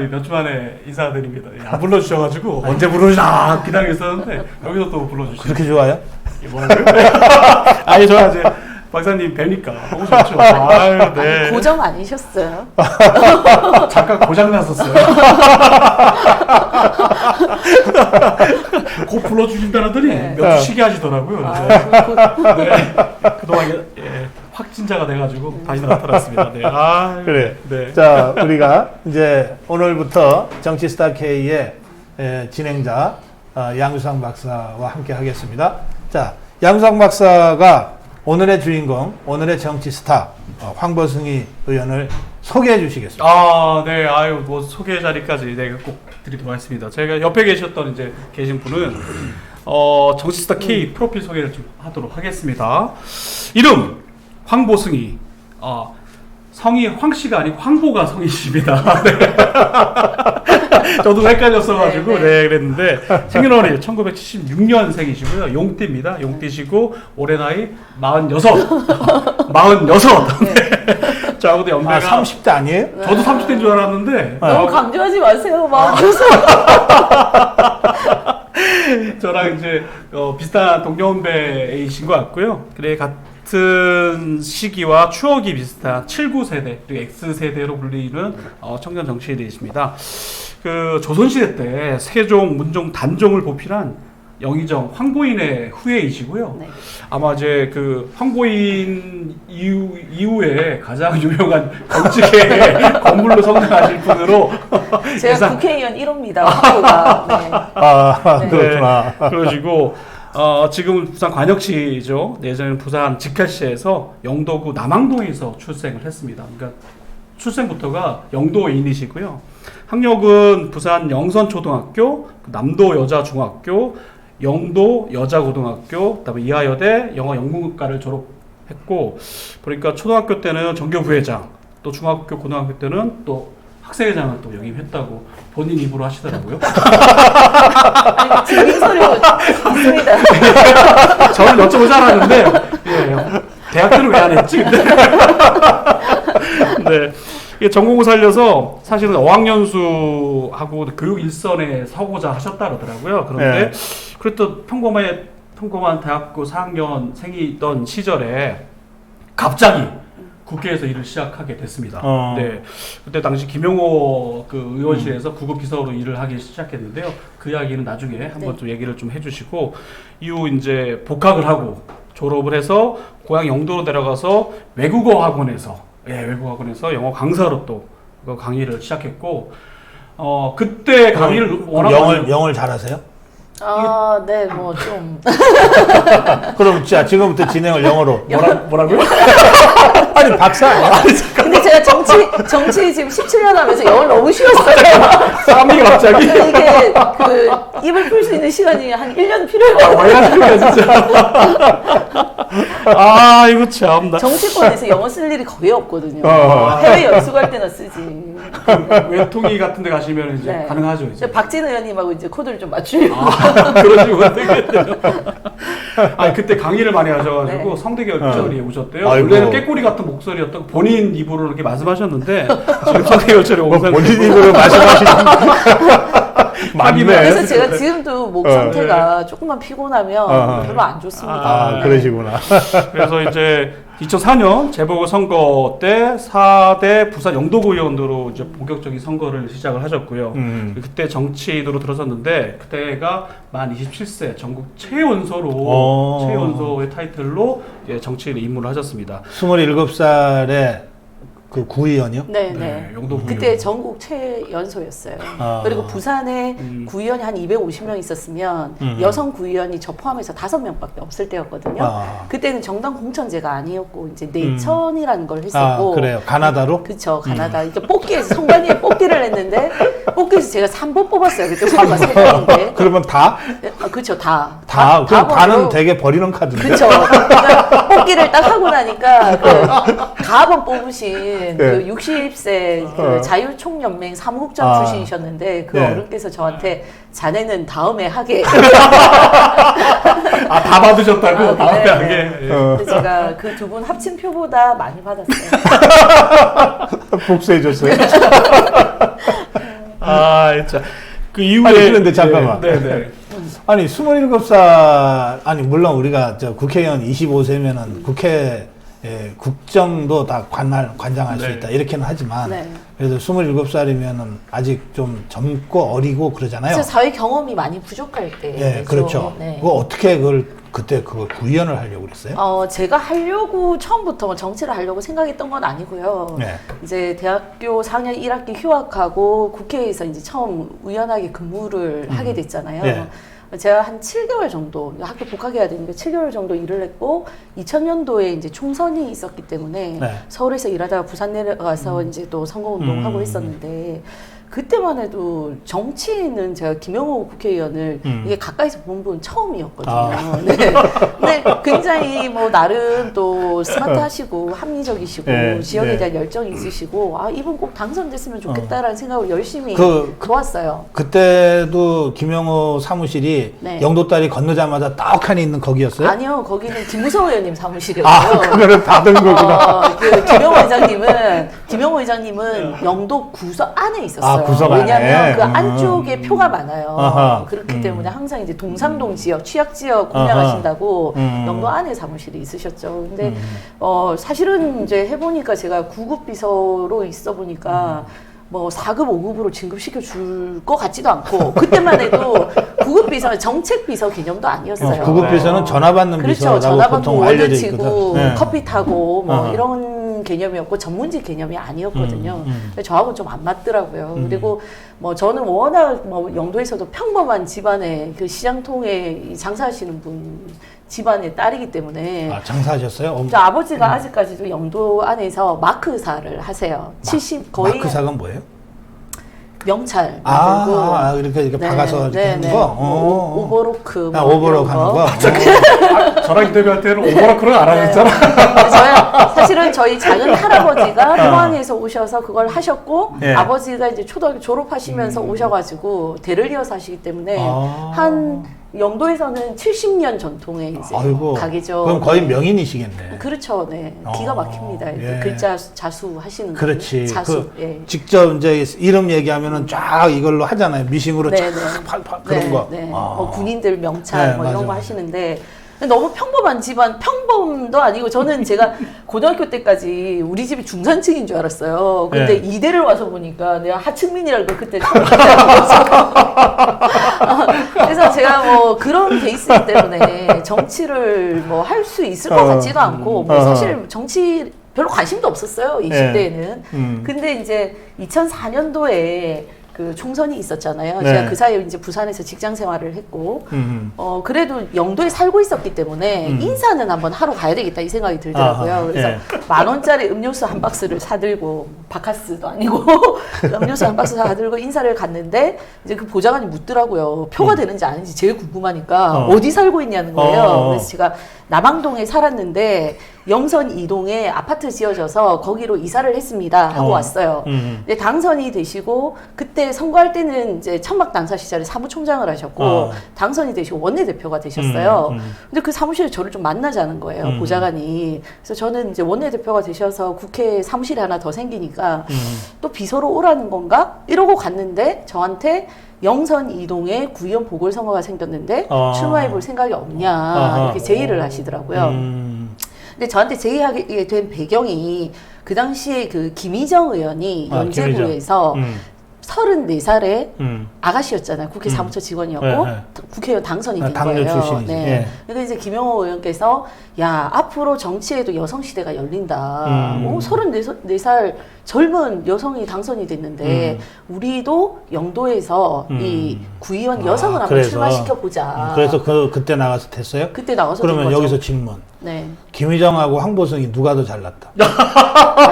몇 주 만에 인사드립니다. 안 불러주셔가지고 언제 부르시나 기다리고 있었는데 여기서 또 불러주시죠. 그렇게 좋아요? 이게 뭐라고요? 아니 저 이제 박사님 뵈니까 너무 좋죠. 아유, 네. 고정 아니셨어요? 잠깐 고장 났었어요. 곧 불러주신다더니 네. 몇 주 쉬게 하시더라고요. 네. 그동안 확진자가 돼가지고 다시 나타났습니다. 네. 아, 그래. 네. 자, 우리가 이제 오늘부터 정치 스타 K의 진행자 양유상 박사와 함께 하겠습니다. 자, 양유상 박사가 오늘의 주인공, 오늘의 정치 스타 황보승희 의원을 소개해 주시겠습니다. 아, 네. 아유, 뭐 소개 자리까지 내가 꼭 드리도록 하겠습니다. 제가 옆에 계신 분은 정치스타 K 프로필 소개를 좀 하도록 하겠습니다. 이름 황보승희. 성이 황씨가 아니고 황보가 성이십니다. 네. 저도 헷갈렸어가지고 네, 그랬는데 생년월일 1976년생이시고요. 용띠입니다. 용띠시고 올해 나이 46. 46. 네. 저하고도 연배가 30대 아니에요? 저도 30대인 줄 알았는데 너무 강조하지 마세요. 막 저랑 이제 비슷한 동년배이신 것 같고요. 그래 같은 시기와 추억이 비슷한 79세대 그리고 X세대로 불리는 청년 정치인이십니다. 그 조선시대 때 세종, 문종, 단종을 보필한 영의정 황보인의 후예이시고요. 네. 아마 이제 그 황보인 이후에 가장 유명한 정치계 건물로 성장하실 분으로 제가 국회의원 1호입니다. 황보가. 네. 아, 네. 그렇구나. 네. 그러시고 지금은 부산 관역시죠. 예전에는 부산 직할시에서 영도구 남항동에서 출생을 했습니다. 그러니까 출생부터가 영도인이시고요. 학력은 부산 영선초등학교, 남도 여자중학교, 영도 여자고등학교, 그다음에 이하여대 영어영문과를 졸업했고, 보니까 초등학교 때는 전교 부회장, 또 중학교 고등학교 때는 또 학생회장을 또 역임했다고 본인 입으로 하시더라고요. 아니, 재밌는 소리가 있습니다. 저는 여쭤보지 않았는데, 예, 대학교를 왜 안 했지? 근데. 네. 이게 전공을 살려서 사실은 어학연수하고 교육 일선에 서고자 하셨다 그러더라고요. 그런데 그랬던 평범한 대학교 4학년생이던 시절에 갑자기 국회에서 일을 시작하게 됐습니다. 네. 그때 당시 김용호 그 의원실에서 구급 비서로 일을 하기 시작했는데요. 그 이야기는 나중에 한번 좀 얘기를 좀 해주시고, 이후 이제 복학을 하고 졸업을 해서 고향 영도로 내려가서 외국어 학원에서 영어 강사로 또 강의를 시작했고, 그때 강의를 워낙 영어를 잘하세요? 네, 뭐 좀. 그럼 자, 지금부터 진행을 영어로. 뭐라고요? 아니, 박사 아니야? 근데 제가 정치 지금 17년 하면서 영어를 너무 쉬웠어요. 쌈이 갑자기. 이게 그 입을 풀 수 있는 시간이 한 1년 필요해요. 왜 하는 거야, 진짜. 아, 이거 참. 정치권에서 영어 쓸 일이 거의 없거든요. 해외 연수 갈 때나 쓰지. 외통위 같은 데 가시면 이제 가능하죠, 이제. 박진 의원님하고 이제 코드를 좀 맞추려고. 그러시면 되겠네요. 아니, 그때 강의를 많이 하셔가지고 성대결절이 오셨대요. 아이고. 원래는 깨꼬리 같은 목소리였다고 본인 입으로 이렇게 말씀하셨는데, 지금 성대결절이 온 상태로. 본인 입으로 말씀하시는 맞네. 그래서 제가 지금도 목 상태가 조금만 피곤하면 별로 안 좋습니다. 그러시구나. 그래서 이제 2004년 재보궐선거 때 4대 부산 영도구 의원으로 이제 본격적인 선거를 시작을 하셨고요. 그때 정치인으로 들어섰는데, 그때가 만 27세 전국 최연소의 타이틀로 이제 정치인에 입문을 하셨습니다. 27살에 그 구의원이요? 네. 영도 구의원. 그때 전국 최연소였어요. 그리고 부산에 구의원이 한 250명 있었으면 여성 구의원이 저 포함해서 5명밖에 없을 때였거든요. 그때는 정당 공천제가 아니었고 이제 내천이라는 걸 했었고. 그래요. 가나다로? 그렇죠. 가나다. 이제 뽑기에서 선관위에 뽑기를 했는데, 뽑기에서 제가 3번 뽑았어요. 그때 후보가 3명인데. 그러면 다? 그렇죠. 다. 그럼 다는 되게 버리는 카드인데. 그렇죠. 그러니까 뽑기를 딱 하고 나니까 그 가번 뽑으신 그 60세 그 자유총연맹 사무국장 출신이셨는데, 그 어른께서 저한테 자네는 다음에 하게. 다 받으셨다고? 다음에 네. 하게. 근데 제가 그 두 분 합친 표보다 많이 받았어요. 복수해줬어요. 진짜. 그 이후에. 아니, 그런데 잠깐만. 네. 아니, 27살, 아니, 물론 우리가 국회의원 25세면은 국회 국정도 다 관장할 수 네. 있다. 이렇게는 하지만, 네. 그래도 27살이면은 아직 좀 젊고 어리고 그러잖아요. 그래서 사회 경험이 많이 부족할 때. 예, 그렇죠. 네. 그거 어떻게 그때 그걸 구현을 하려고 그랬어요? 제가 하려고 처음부터 정치를 하려고 생각했던 건 아니고요. 네. 이제 대학교 4학년 1학기 휴학하고 국회에서 이제 처음 우연하게 근무를 하게 됐잖아요. 네. 제가 한 7개월 정도 학교 복학해야 되는데 7개월 정도 일을 했고 2000년도에 이제 총선이 있었기 때문에 네. 서울에서 일하다가 부산 내려가서 이제 또 선거운동하고 있었는데 그때만 해도 정치인은 제가 김영호 국회의원을 이게 가까이서 본 분 처음이었거든요. 네. 근데 굉장히 뭐 나름 또 스마트하시고 합리적이시고 네, 지역에 네. 대한 열정이 있으시고 이분 꼭 당선됐으면 좋겠다라는 생각을 열심히 도왔어요. 그때도 김영호 사무실이 네. 영도다리 건너자마자 떡하니 있는 거기였어요? 아니요, 거기는 김무성 의원님 사무실이었고요. 그거를 받은 거구나. 김영호 의장님은 영도 구서 안에 있었어요. 구석 안에. 왜냐하면 그 안쪽에 표가 많아요. 아하. 그렇기 때문에 항상 이제 동상동 지역, 취약 지역 공략하신다고 영도 안에 사무실이 있으셨죠. 근데 사실은 이제 해보니까 제가 9급 비서로 있어 보니까. 뭐 4급, 5급으로 진급시켜 줄 것 같지도 않고 그때만 해도 9급 비서는 정책 비서 개념도 아니었어요. 9급 비서는 전화 받는 그렇죠. 비서라고 전화 받고 보통 월드 알려져 치고 있거든. 네. 커피 타고 뭐 어허. 이런 개념이었고 전문직 개념이 아니었거든요. 저하고는 좀 안 맞더라고요. 그리고 뭐 저는 워낙 뭐 영도에서도 평범한 집안에 그 시장통에 장사하시는 분 집안의 딸이기 때문에 장사하셨어요? 저 아버지가 아직까지도 영도 안에서 마크사를 하세요. 70 거의 마크사가 뭐예요? 명찰 만들고 이렇게 박아서 이렇게 하는 거? 오버로크 오버로크 하는 거? 저랑 인터뷰한테는 오버로크를 안 하셨잖아. 사실은 저희 작은 할아버지가 포항에서 오셔서 그걸 하셨고 네. 아버지가 이제 초등학교 졸업하시면서 오셔가지고 대를 이어서 하시기 때문에 한 영도에서는 70년 전통의 이제 가게죠. 그럼 거의 명인이시겠네. 그렇죠, 네. 기가 막힙니다. 예. 글자 자수 하시는 분. 그렇지. 자수. 예. 직접 이제 이름 얘기하면은 쫙 이걸로 하잖아요. 미싱으로 쫙 팔 그런 거. 네. 뭐 군인들 명찰 네, 뭐 이런 맞아. 거 하시는데 너무 평범한 집안, 평범도 아니고 저는 제가 고등학교 때까지 우리 집이 중산층인 줄 알았어요. 근데 이대를 와서 보니까 내가 하층민이라는 걸 그때 처음 알았어요. 그래서 제가 뭐 그런 베이스 때문에 정치를 뭐 할 수 있을 것 같지도 않고 뭐 사실 정치 별로 관심도 없었어요. 20대에는. 근데 이제 2004년도에 그 총선이 있었잖아요. 네. 제가 그 사이에 이제 부산에서 직장 생활을 했고, 그래도 영도에 살고 있었기 때문에 인사는 한번 하러 가야 되겠다 이 생각이 들더라고요. 그래서 10,000원짜리 음료수 한 박스를 사들고, 바카스도 아니고, 음료수 한 박스 사들고 인사를 갔는데, 이제 그 보좌관이 묻더라고요. 표가 되는지 아닌지 제일 궁금하니까, 어디 살고 있냐는 거예요. 그래서 제가 남항동에 살았는데, 영선 2동에 아파트 지어져서 거기로 이사를 했습니다 하고 왔어요. 근데 당선이 되시고 그때 선거할 때는 이제 천막 당사 시절에 사무총장을 하셨고 당선이 되시고 원내대표가 되셨어요. 근데 그 사무실에 저를 좀 만나자는 거예요. 보좌관이. 그래서 저는 이제 원내대표가 되셔서 국회 사무실에 하나 더 생기니까 또 비서로 오라는 건가? 이러고 갔는데 저한테 영선 2동에 구의원 보궐선거가 생겼는데 출마해 볼 생각이 없냐 이렇게 제의를 하시더라고요. 근데 저한테 제의하게 된 배경이 그 당시에 그 김희정 의원이 연제구에서 34살에 아가씨였잖아요. 국회 사무처 직원이었고 국회의원 당선이 된 당뇨 거예요. 출신이지. 네. 그래서 이제 김영호 의원께서 야 앞으로 정치에도 여성 시대가 열린다. 34살 젊은 여성이 당선이 됐는데 우리도 영도에서 이 구의원 여성을 한번 출마시켜 보자. 그래서 그때 나가서 됐어요? 그때 나가서 그러면 된 거죠. 여기서 질문. 네. 김희정하고 황보성이 누가 더 잘났다?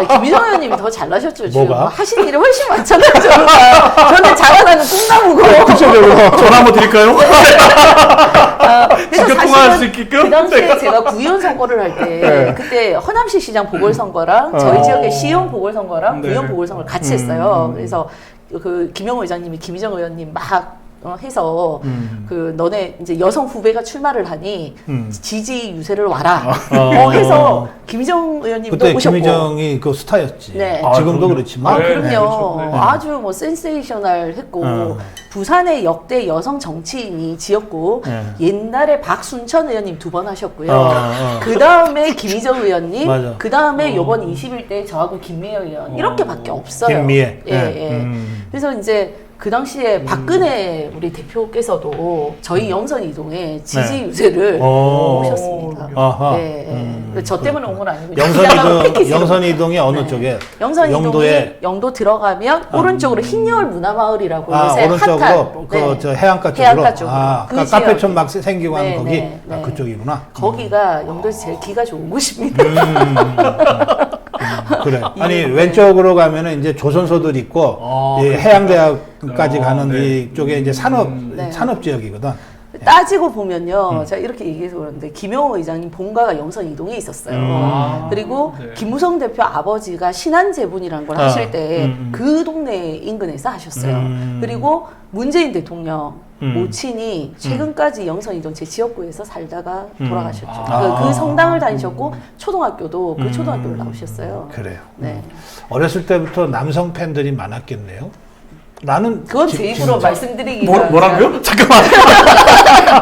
김희정 의원님이 더 잘나셨죠. 지금 뭐가? 하신 일이 훨씬 많잖아요. 저는 자라나는 꿈나무고. 구체적으로 전화 한번 드릴까요? 직접 통화할 수 있게끔? 그 당시에 제가 구의원 선거를 할 때 그때 허남시 시장 보궐선거랑 저희 지역의 시의원 보궐선거랑 구의원 보궐선거를 같이 했어요. 그래서 그 김영호 의장님이 김희정 의원님 막 해서 그 너네 이제 여성 후배가 출마를 하니 지지 유세를 와라 해서 김희정 의원님도 그때 오셨고 김희정이 그 스타였지. 네. 지금도 그럼요. 그렇지만. 그럼요. 그렇죠. 네. 아주 뭐 센세이셔널했고 부산의 역대 여성 정치인이 지었고 옛날에 박순천 의원님 2번 하셨고요. 그 다음에 김희정 의원님, 맞아. 그 다음에 요번 21대 저하고 김미애 의원 이렇게밖에 없어요. 김미애. 예, 예. 그래서 이제 그 당시에 박근혜 우리 대표께서도 저희 영선 이동에 지지 유세를 오셨습니다. 아하. 네. 저 때문에 온 건 아니고 영선 이동이 어느 쪽에? 영선 영도에? 이동이 영도 들어가면 오른쪽으로 흰여울 문화마을이라고 요새 오른쪽으로 핫한 저 해안가 쪽으로. 해안가 쪽으로. 그 카페촌 지역에. 막 생기고 하는 네, 거기. 네, 네. 그쪽이구나. 거기가 영도에서 제일 기가 좋은 곳입니다. 그래. 아니 왼쪽으로 가면은 이제 조선소들 있고 이 해양대학까지 가는 이쪽에 이제 산업 지역이거든. 따지고 보면요, 제가 이렇게 얘기해서 그러는데 김용호 의장님 본가가 영선 이동에 있었어요. 그리고 네. 김무성 대표 아버지가 신한제분이라는 걸 하실 때 그 동네 인근에서 하셨어요. 그리고 문재인 대통령 모친이 최근까지 영선 이동 제 지역구에서 살다가 돌아가셨죠. 그 성당을 다니셨고 초등학교도 그 초등학교를 나오셨어요. 그래요. 네, 어렸을 때부터 남성 팬들이 많았겠네요. 나는 그건 제 입으로 말씀드리기가 뭐라고요? 잠깐만.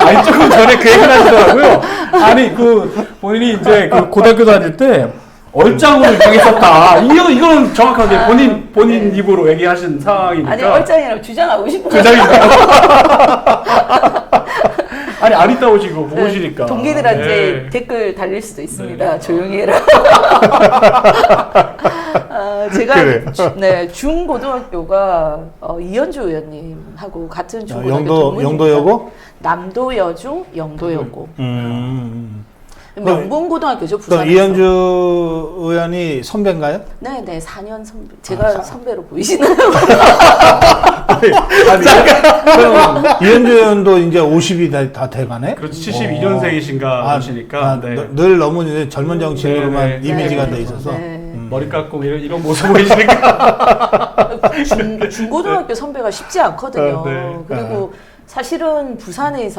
아니 조금 전에 그 얘기를 하시더라고요. 아니 그 본인이 이제 그 고등학교 다닐 때 얼짱으로 유명했었다. 이건 정확하게 본인 입으로 얘기하신 상황이니까. 아니 얼짱이라고 주장하고 싶어요. 주장인가요? 아니 안 있다 오시고 보시니까. 동기들한테 네. 댓글 달릴 수도 있습니다. 네. 조용히 해라. 제가 그래. 중고등학교가 이현주 의원님하고 같은 중고등학교 영도여고? 남도여중 영도여고. 음. 명분고등학교죠. 또 부산에서. 이현주 의원이 선배인가요? 네네 4년 선배. 제가 선배로 보이시나요? 그럼 이현주 의원도 이제 50이 다 돼가네? 그렇죠. 72년생이신가 하시니까. 네. 늘 너무 이제 젊은 정치인으로만 네, 네. 이미지가 네. 돼 있어서. 네. 머리 깎고 이런 모습 보이시니까. 중고등학교 선배가 쉽지 않거든요. 네. 그리고 사실은 부산의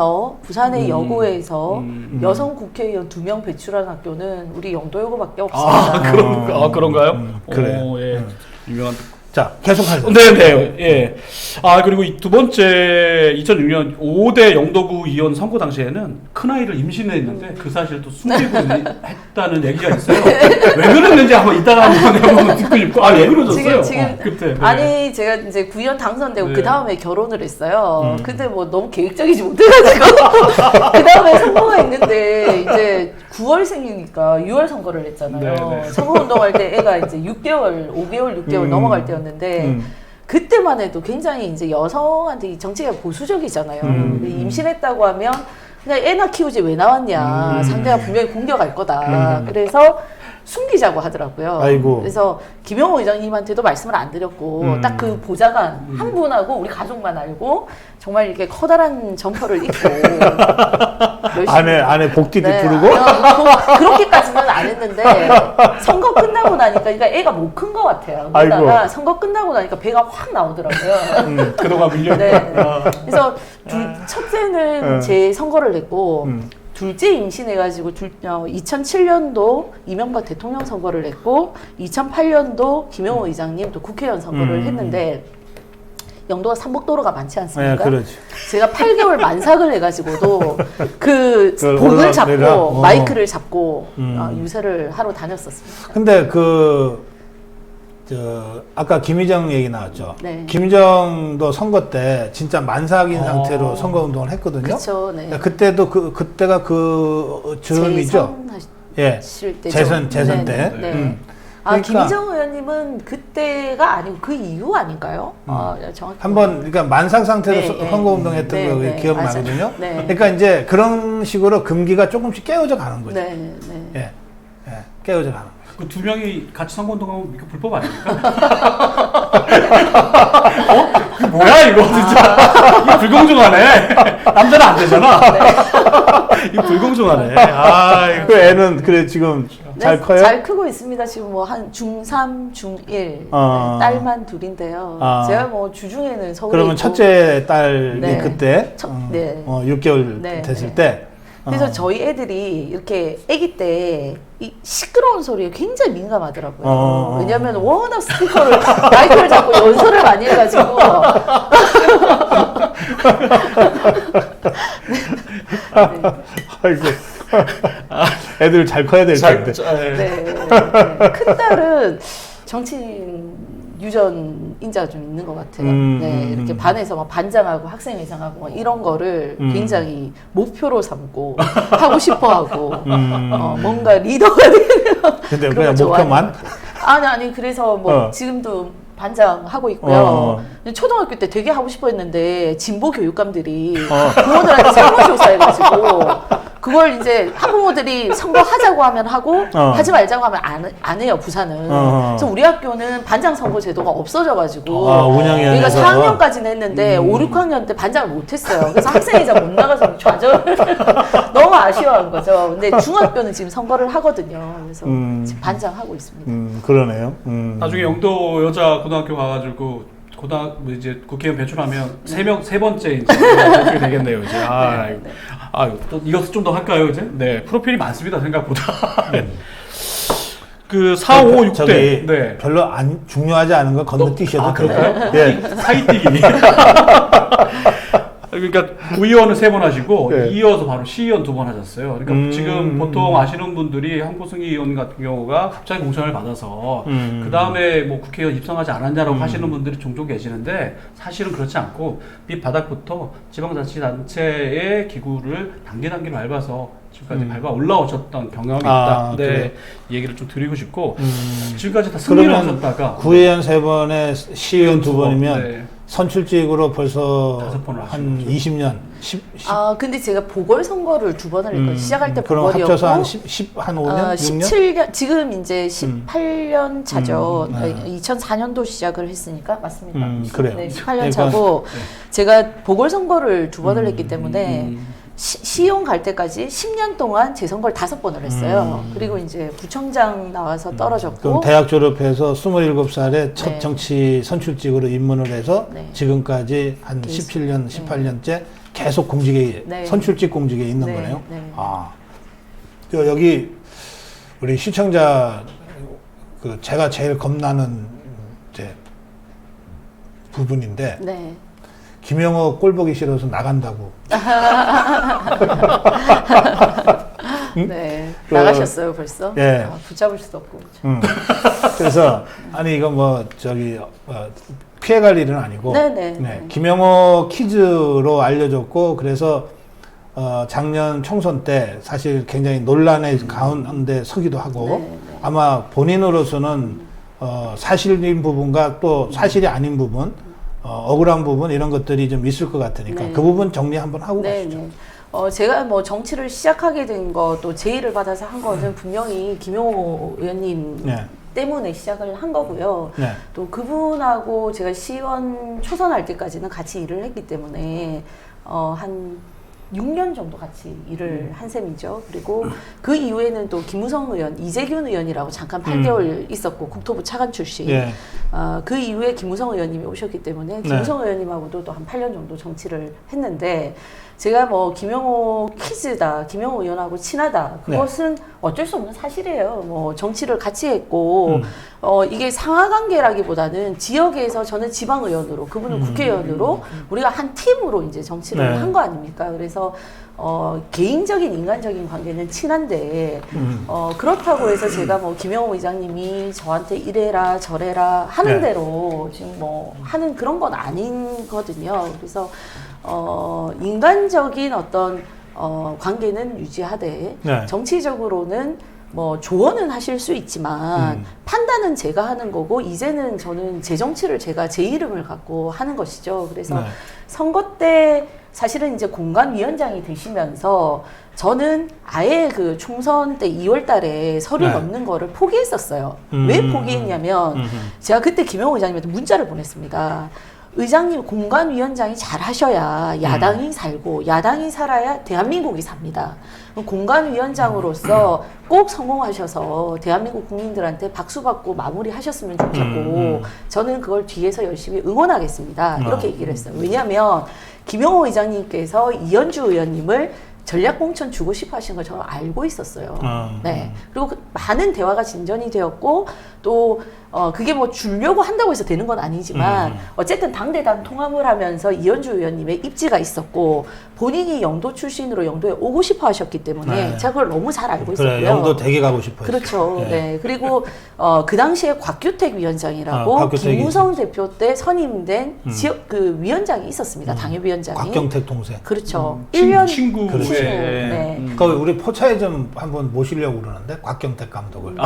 여고에서 여성 국회의원 2명 배출한 학교는 우리 영도여고밖에 없습니다. 그런가요? 그래. 오, 예. 유명한. 자, 계속하죠. 네네, 예. 두 번째, 2006년 5대 영도구 의원 선거 당시에는 큰아이를 임신했는데 그 사실을 또 숨기고 했다는 얘기가 있어요. 왜 그랬는지 한번 이따가 한번 듣고 싶고. 왜 그러셨어요? 지금 그때. 네. 아니, 제가 이제 구의원 당선되고 네. 그 다음에 결혼을 했어요. 근데 뭐 너무 계획적이지 못해가지고. 그 다음에 선거가 있는데 이제 9월생이니까 6월 선거를 했잖아요. 네. 선거운동할 때 애가 이제 5개월, 6개월 넘어갈 때였는데 그때만 해도 굉장히 이제 여성한테 이 정치가 보수적이잖아요. 임신했다고 하면 그냥 애나 키우지 왜 나왔냐. 상대가 분명히 공격할 거다. 그래서 숨기자고 하더라고요. 아이고. 그래서 김용호 의장님한테도 말씀을 안 드렸고 딱 그 보좌관 한 분하고 우리 가족만 알고 정말 이렇게 커다란 점퍼를 입고 열심히 안에 복디도 네, 부르고. 그렇게까지는 안 했는데 선거 끝나고 나니까 그러니까 애가 못 큰 것 같아요. 그러다가 아이고. 선거 끝나고 나니까 배가 확 나오더라고요. 그동안 밀려. 네. 그래서 첫째는 제 선거를 냈고 둘째 임신해가지고 2007년도 이명박 대통령 선거를 했고 2008년도 김용호 의장님 또 국회의원 선거를 했는데 영도가 삼복도로가 많지 않습니까? 네, 그렇지. 제가 8개월 만삭을 해가지고도 그 그걸 복을 올라가라. 잡고 마이크를 잡고 유세를 하러 다녔었습니다. 근데 아까 김희정 얘기 나왔죠. 네. 김희정도 선거 때 진짜 만삭인 상태로 선거 운동을 했거든요. 그렇죠. 네. 그때도 그때가 즈음이죠. 예. 재선 때죠. 재선 때. 네. 그러니까 김희정 의원님은 그때가 아니고 그 이후 아닌가요? 정확히 한번 그러니까 만삭 상태로 네, 선거 운동했던 네, 거 네, 기억나거든요. 네. 그러니까 이제 그런 식으로 금기가 조금씩 깨어져 가는 거죠. 네, 네. 예, 깨어져 가는 거죠. 그 두 명이 같이 선거운동하면 이거 불법 아닙니까? 그 뭐야 이거 진짜. 이거 불공정하네. 남자는 안 되잖아. 이거 불공정하네. 그 애는 그래 지금 잘 커요? 잘 크고 있습니다. 지금 뭐 한 중3, 중1 딸만 둘인데요. 제가 뭐 주중에는 서울에 그러면 있고, 첫째 딸이 네. 그때 네. 6개월 네, 됐을 네. 때 그래서 저희 애들이 이렇게 아기 때 이 시끄러운 소리에 굉장히 민감하더라고요. 왜냐하면 워낙 스피커를 마이크를 잡고 연설을 많이 해가지고 아이고. 애들 잘 커야 될 텐데. 네. 큰 딸은 정치인 유전 인자가 좀 있는 것 같아요. 네, 이렇게 반에서 막 반장하고 학생회장하고 막 이런 거를 굉장히 목표로 삼고 하고 싶어하고 뭔가 리더가 되는. 근데 그런 그냥 거 좋아하는 목표만? 것 같아요. 아니 그래서 뭐 지금도 반장 하고 있고요. 근데 초등학교 때 되게 하고 싶어 했는데 진보 교육감들이 부모들한테 설문조사해가지고 그걸 이제 학부모들이 선거하자고 하면 하고 하지 말자고 하면 안 해요, 부산은. 그래서 우리 학교는 반장 선거 제도가 없어져가지고 운영위원회에서. 우리가 4학년까지는 했는데 5, 6학년 때 반장을 못했어요. 그래서 학생회장 못 나가서 좌절 너무 아쉬워한 거죠. 근데 중학교는 지금 선거를 하거든요. 그래서 지금 반장하고 있습니다. 그러네요. 나중에 영도 여자 고등학교 가가지고 이제 국회의원 배출하면 세 번째 이제 그렇게 되겠네요 이제. 또 이것도 좀 더 할까요 이제? 네, 프로필이 많습니다 생각보다. 네. 그 4, 5, 6대. 저기 네. 별로 중요하지 않은 거 건너뛰셔도 그럴까요? 예. 사이뛰기. 그러니까 구의원을 3번 하시고 네. 이어서 바로 시의원 2번 하셨어요. 그러니까 지금 보통 아시는 분들이 한고승희 의원 같은 경우가 갑자기 공천을 받아서 그 다음에 뭐 국회의원 입성하지 않았냐라고 하시는 분들이 종종 계시는데 사실은 그렇지 않고 밑바닥부터 지방자치단체의 기구를 단계로 밟아서 지금까지 밟아 올라오셨던 경험이 있다. 네, 그래. 이 얘기를 좀 드리고 싶고 지금까지 다 승리를 하셨다가 구의원 3번에 시의원 2번이면 네. 선출직으로 벌써 5번을 한 20년, 10, 근데 제가 보궐선거를 2번을 했거든요. 시작할 때 그럼 보궐이었고. 합쳐서 한 5년? 6년? 17년, 지금 이제 18년 차죠. 2004년도 시작을 했으니까, 맞습니다. 그래요. 네, 18년 차고, 제가 보궐선거를 2번을 했기 때문에, 시의원 갈 때까지 10년 동안 재선거를 5번을 했어요. 그리고 이제 구청장 나와서 떨어졌고. 그럼 대학 졸업해서 27살에 첫 네. 정치 선출직으로 입문을 해서 네. 지금까지 한 17년, 18년째 계속 공직에, 네. 선출직 공직에 있는 네, 거네요. 네. 여기 우리 시청자, 제가 제일 겁나는 이제 부분인데, 네. 김영호 꼴 보기 싫어서 나간다고. 네. 나가셨어요, 벌써? 예. 붙잡을 수도 없고. 그래서, 아니, 이건 피해갈 일은 아니고. 네네. 김영호 퀴즈로 알려졌고, 그래서, 작년 총선 때 사실 굉장히 논란의 가운데 서기도 하고, 네. 아마 본인으로서는, 사실인 부분과 또 사실이 아닌 부분, 억울한 부분 이런 것들이 좀 있을 것 같으니까 네. 그 부분 정리 한번 하고 네, 가시죠. 네. 제가 뭐 정치를 시작하게 된 거 또 제의를 받아서 한 거는 분명히 김용호 의원님 네. 때문에 시작을 한 거고요. 네. 또 그분하고 제가 시의원 초선할 때까지는 같이 일을 했기 때문에 한 6년 정도 같이 일을 한 셈이죠. 그리고 그 이후에는 또 김무성 의원, 이재균 의원이라고 잠깐 8개월 있었고 국토부 차관 출신. 예. 그 이후에 김무성 의원님이 오셨기 때문에 김무성 의원님하고도 또 한 8년 정도 정치를 했는데 제가 뭐 김영호 퀴즈다, 김영호 의원하고 친하다. 그것은 어쩔 수 없는 사실이에요. 뭐 정치를 같이 했고 이게 상하관계라기보다는 지역에서 저는 지방의원으로 그분은 국회의원으로 우리가 한 팀으로 이제 정치를 한 거 아닙니까? 그래서 개인적인 인간적인 관계는 친한데 그렇다고 해서 제가 뭐 김영호 의장님이 저한테 이래라 저래라 하는 대로 지금 뭐 하는 그런 건 아니거든요. 그래서 인간적인 어떤 관계는 유지하되 정치적으로는 뭐 조언은 하실 수 있지만 판단은 제가 하는 거고 이제는 저는 제 정치를 제가 제 이름을 갖고 하는 것이죠. 그래서 선거 때 사실은 이제 공관위원장이 되시면서 저는 아예 그 총선 때 2월 달에 서류 넣는 거를 포기했었어요. 왜 포기했냐면 제가 그때 김영호 의장님한테 문자를 보냈습니다. 의장님 공관위원장이 잘 하셔야 야당이 살고 야당이 살아야 대한민국이 삽니다. 공관위원장으로서 꼭 성공하셔서 대한민국 국민들한테 박수 받고 마무리하셨으면 좋겠고 저는 그걸 뒤에서 열심히 응원하겠습니다. 이렇게 얘기를 했어요. 왜냐하면 김영호 의장님께서 이현주 의원님을 전략공천 주고 싶어 하시는 걸 저는 알고 있었어요. 네. 그리고 많은 대화가 진전이 되었고, 또, 그게 뭐 주려고 한다고 해서 되는 건 아니지만, 어쨌든 당대당 통합을 하면서 이현주 의원님의 입지가 있었고, 본인이 영도 출신으로 영도에 오고 싶어 하셨기 때문에, 네. 제가 그걸 너무 잘 알고 있었고요. 그래, 영도 되게 가고 싶어요. 그렇죠. 네. 네. 그리고, 그 당시에 곽규택 위원장이라고, 곽규택이 김무성 대표 때 선임된 지역, 그 위원장이 있었습니다. 당협위원장이. 곽경택 동생. 그렇죠. 1년 친구. 그렇죠. 네. 그 우리 포차에 좀 한번 모시려고 그러는데 곽경택 감독을. 아,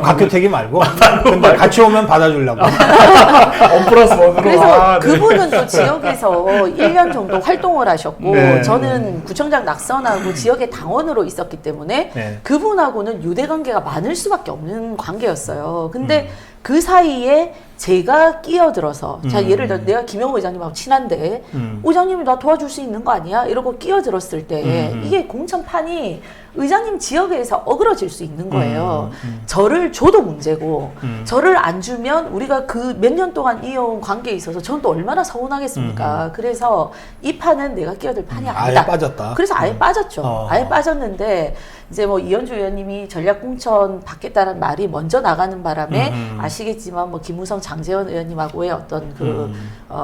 곽규택이 말고. 근데 같이 오면 받아주려고. 원 플러스 원으로. 그래서 그분은 또 지역에서 1년 정도 활동을 하셨고 네. 저는 구청장 낙선하고 지역의 당원으로 있었기 때문에 네. 그분하고는 유대 관계가 많을 수밖에 없는 관계였어요. 근데 그 사이에 제가 끼어들어서 자 예를 들어 내가 김영호 의장님하고 친한데 의장님이 나 도와줄 수 있는 거 아니야? 이러고 끼어들었을 때 이게 공천판이 의장님 지역에서 어그러질 수 있는 거예요. 저를 줘도 문제고 저를 안 주면 우리가 그 몇 년 동안 이어온 관계에 있어서 저는 또 얼마나 서운하겠습니까? 그래서 이 판은 내가 끼어들 판이 아니다. 아예 빠졌다. 그래서 아예 빠졌죠. 아예 빠졌는데 이제 뭐 이현주 의원님이 전략공천 받겠다는 말이 먼저 나가는 바람에 아시겠지만 뭐 김무성 장재원 의원님하고의 어떤 그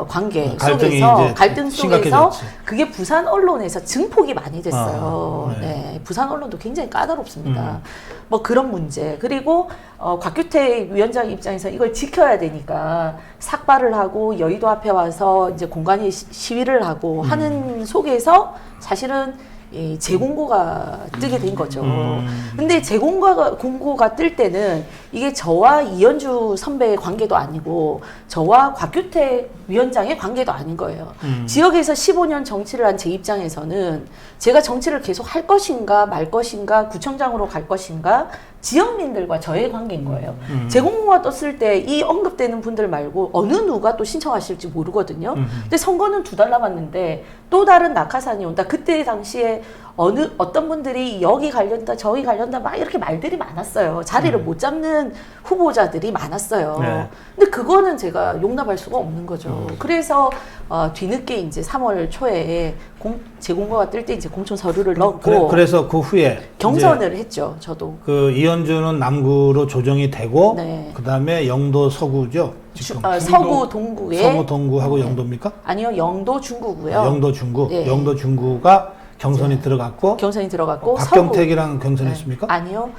관계 갈등이 속에서 이제 갈등 속에서 심각해졌지. 그게 부산 언론에서 증폭이 많이 됐어요. 네. 네. 부산 언론도 굉장히 까다롭습니다. 뭐 그런 문제. 그리고 곽규택 위원장 입장에서 이걸 지켜야 되니까 삭발을 하고 여의도 앞에 와서 이제 공간이 시위를 하고 하는 속에서 사실은 이 재공고가 뜨게 된 거죠. 근데 재공고가 뜰 때는 이게 저와 이현주 선배의 관계도 아니고 저와 곽규택 위원장의 관계도 아닌 거예요. 지역에서 15년 정치를 한 제 입장에서는 제가 정치를 계속 할 것인가 말 것인가 구청장으로 갈 것인가 지역민들과 저의 관계인 거예요. 재공고가 떴을 때 이 언급되는 분들 말고 어느 누가 또 신청하실지 모르거든요. 근데 선거는 2달 남았는데 또 다른 낙하산이 온다. 그때 당시에 어떤 분들이 여기 관련다 저기 관련다 막 이렇게 말들이 많았어요. 자리를 못 잡는 후보자들이 많았어요. 네. 근데 그거는 제가 용납할 수가 없는 거죠. 그래서 뒤늦게 이제 3월 초에 재공고가 뜰 때 이제 공천 서류를 넣었고 그래서 그 후에 경선을 했죠. 저도. 그 이현주는 남구로 조정이 되고 네. 그다음에 영도 서구죠. 지금 서구 동구에 서구 동구하고 영도입니까? 아니요 영도 중구고요. 영도 중구. 네. 영도 중구가 경선이 들어갔고 경선이 들어갔고 곽경택이랑 경선했습니까? 아니요.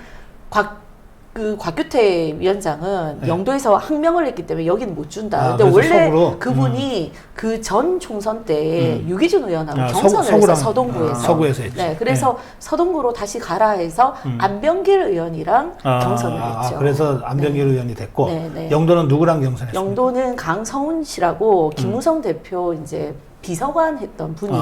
곽규택 위원장은 네. 영도에서 항명을 했기 때문에 여기는 못 준다. 아, 근데 그래서 원래 서구로? 그분이 그 전 총선 때 유기준 의원하고 아, 경선을 해서 서구랑, 서동구에서. 서구에서 했지. 네, 그래서 서동구로 다시 가라 해서 안병길 의원이랑 경선을 했죠. 그래서 안병길 의원이 됐고 네, 네. 영도는 누구랑 경선했습니까? 영도는 강성훈 씨라고 김무성 대표 이제 비서관 했던 분이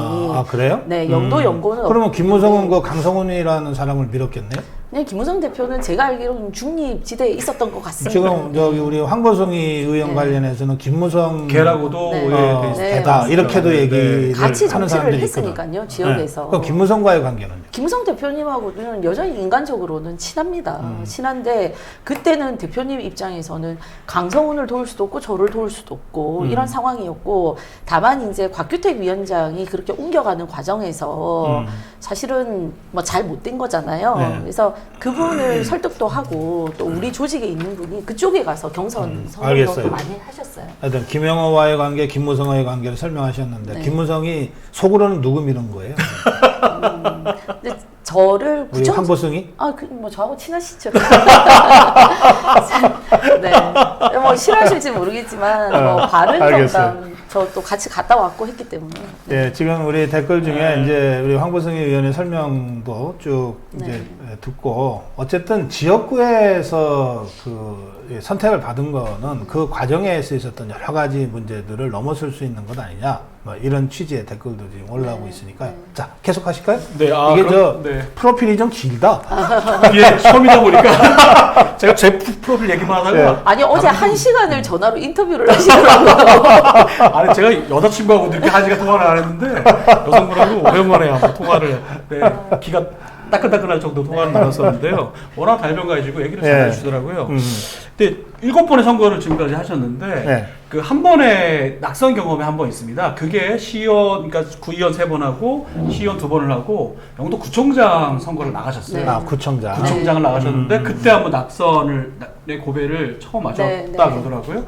그래요? 네, 영도 연고는 그러면 김무성은 그 강성훈이라는 사람을 밀었겠네요? 네, 김무성 대표는 제가 알기로는 중립지대에 있었던 것 같습니다. 지금 저기 우리 황보성이 의원 네. 관련해서는 김무성 걔라고도 네. 예, 개다 맞습니다. 이렇게도 네. 얘기를 같이 하는 정치를 사람들이 했으니까요, 있거든. 지역에서. 그럼 김무성과의 관계는요? 김무성 대표님하고는 여전히 인간적으로는 친합니다. 친한데 그때는 대표님 입장에서는 강성훈을 도울 수도 없고 저를 도울 수도 없고 이런 상황이었고 다만 이제 곽규택 위원장이 그렇게 옮겨가는 과정에서 사실은 뭐 잘 못된 거잖아요. 네. 그래서 그분을 설득도 하고 또 우리 조직에 있는 분이 그쪽에 가서 경선 알겠어요. 선거도 많이 하셨어요. 하여튼 김영호와의 관계, 김무성과의 관계를 설명하셨는데 네. 김무성이 속으로는 누구 미는 거예요? 근데 저를 우리 황보승이? 뭐 저하고 친하시죠. 네. 뭐 싫어하실지 모르겠지만 뭐 바른정당 저 또 같이 갔다 왔고 했기 때문에. 네, 지금 우리 댓글 중에 이제 우리 황보승 의원의 설명도 쭉 이제 듣고 어쨌든 지역구에서 그 선택을 받은 거는 그 과정에서 있었던 여러 가지 문제들을 넘어설 수 있는 것 아니냐. 뭐 이런 취지의 댓글도 지금 올라오고 있으니까 자 계속 하실까요? 네, 이게 그럼, 프로필이 좀 길다. 이게 처음이다 보니까 제가 제 프로필 얘기만 하다가 네. 아니 어제 1시간을 전화로 인터뷰를 하시더라고요. 아니 제가 여자친구하고 이렇게 1시간 통화를 안 했는데 여성분하고 오랜만에 한번 통화를 기가 따끈따끈할 정도 통화를 나눴었는데요. 워낙 달변가이시고 얘기를 잘 네. 해주시더라고요. 근데 7번의 선거를 지금까지 하셨는데 네. 그 한 번의 낙선 경험이 한 번 있습니다. 그게 시의원, 그러니까 구의원 3번 하고 시의원 2번을 하고 영도 구청장 선거를 나가셨어요. 네. 아 구청장. 구청장을 나가셨는데 그때 한번 낙선의 고배를 처음 하셨다 네, 네. 그러더라고요.